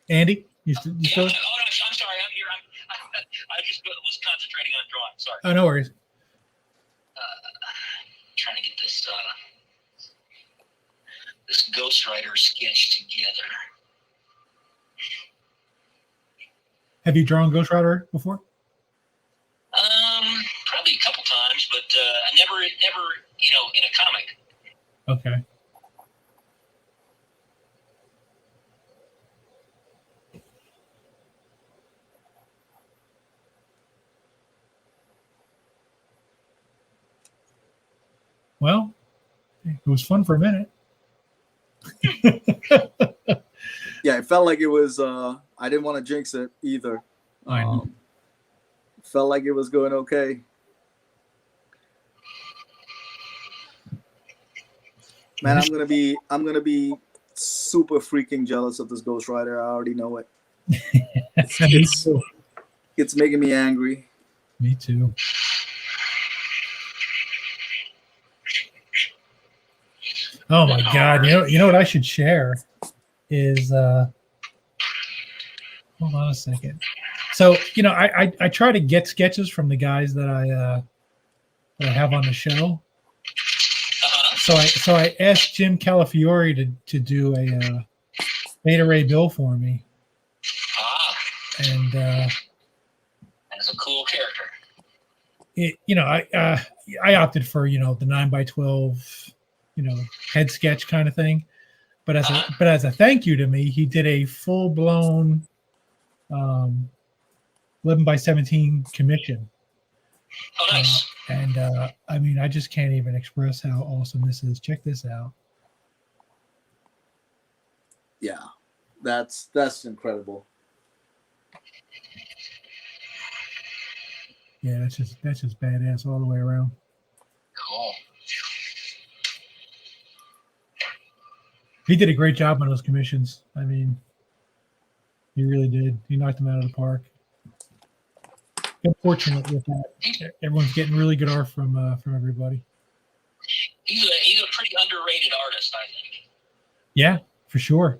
Andy, you still? I'm sorry. I'm here. I just was concentrating on drawing. Sorry. Oh, no worries. Trying to get this Ghost Rider sketch together. Have you drawn Ghost Rider before? Probably a couple times, but I never, in a comic. Okay. Well, it was fun for a minute. Yeah, it felt like it was. I didn't want to jinx it either. Felt like it was going okay. Man, I'm gonna be super freaking jealous of this Ghost Rider. I already know it. Me too. It's making me angry. Me too. Oh my God! You know what I should share is hold on a second. So I try to get sketches from the guys that I have on the show. So I asked Jim Calafiore to do a Beta Ray Bill for me. And that's a cool character. I opted for the 9x12 head sketch kind of thing, but as a thank you to me, he did a full blown 11x17 commission. Oh, nice. And I mean, I just can't even express how awesome this is. Check this out. Yeah, that's incredible. Yeah, that's just badass all the way around. Cool. He did a great job on those commissions. I mean, he really did. He knocked them out of the park. Unfortunate with that, everyone's getting really good art from everybody. He's a pretty underrated artist, I think. Yeah, for sure.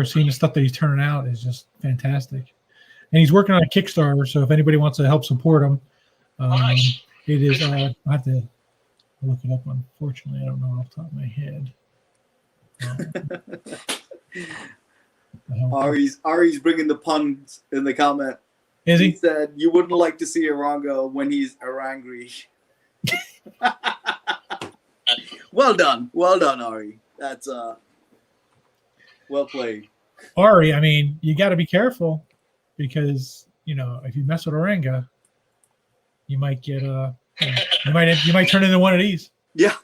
Seeing the stuff that he's turning out is just fantastic. And he's working on a Kickstarter, so if anybody wants to help support him, nice. It is. I have to look it up. Unfortunately, I don't know off the top of my head. Ari's bringing the puns in the comment. Is he? He said you wouldn't like to see Arango when he's angry. Well done, Ari. That's well played. Ari, I mean, you got to be careful because if you mess with Orenga, you might get you might turn into one of these. Yeah.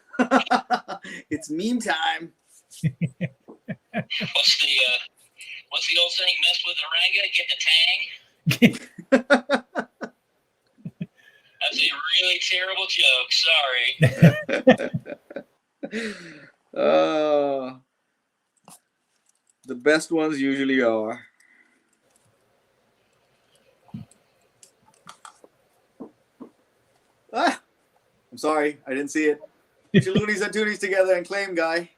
It's meme time. What's the old saying? Mess with Oranga, get the tang. That's a really terrible joke. Sorry. The best ones usually are. I'm sorry, I didn't see it. Put your loonies and toonies together and claim, guy.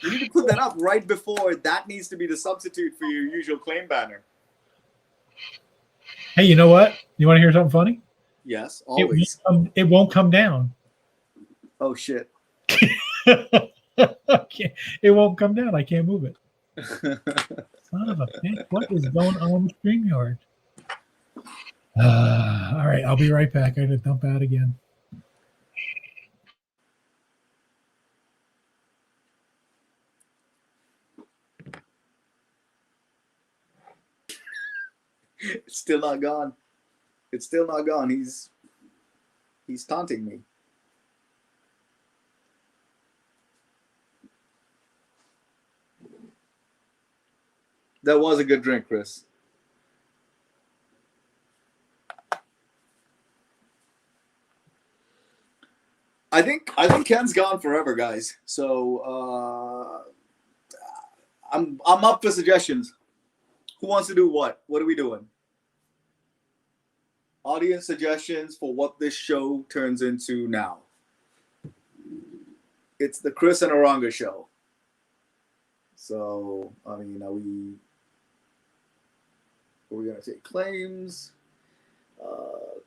You need to put that up right before. That needs to be the substitute for your usual claim banner. Hey, you know what? You want to hear something funny? Yes, always. It won't come down. Oh, shit. It won't come down. I can't move it. Son of a bitch. What is going on with StreamYard? All right, I'll be right back. I got to dump out again. It's still not gone. It's still not gone. He's taunting me. That was a good drink, Chris. I think Ken's gone forever, guys. So I'm up for suggestions. Who wants to do what? What are we doing? Audience suggestions for what this show turns into now. It's the Chris and Oranga show. So, I mean, are we going to take claims?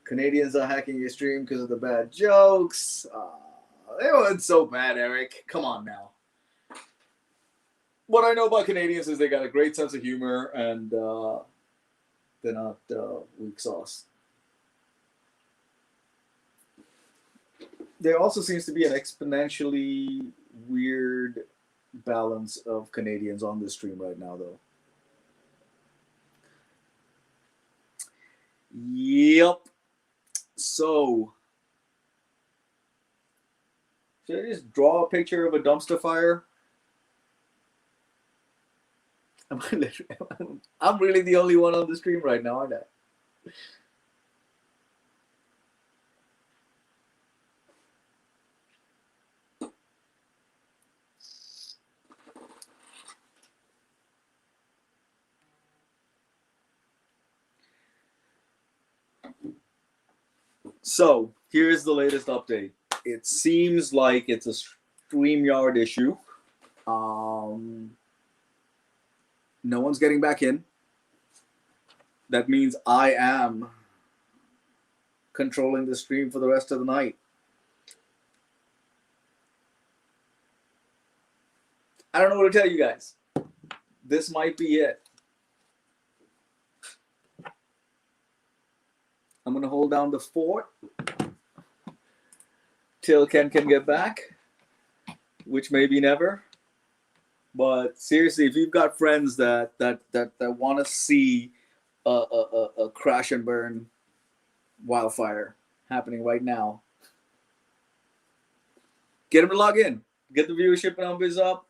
Canadians are hacking your stream because of the bad jokes. They weren't so bad, Eric. Come on now. What I know about Canadians is they got a great sense of humor and they're not weak sauce. There also seems to be an exponentially weird balance of Canadians on this stream right now, though. Yep. So, should I just draw a picture of a dumpster fire? I'm really the only one on the stream right now, aren't I? So, here's the latest update. It seems like it's a StreamYard issue. No one's getting back in. That means I am controlling the stream for the rest of the night. I don't know what to tell you guys. This might be it. I'm going to hold down the fort till Ken can get back, which may be never. But seriously, if you've got friends that want to see a crash and burn wildfire happening right now, get them to log in. Get the viewership numbers up.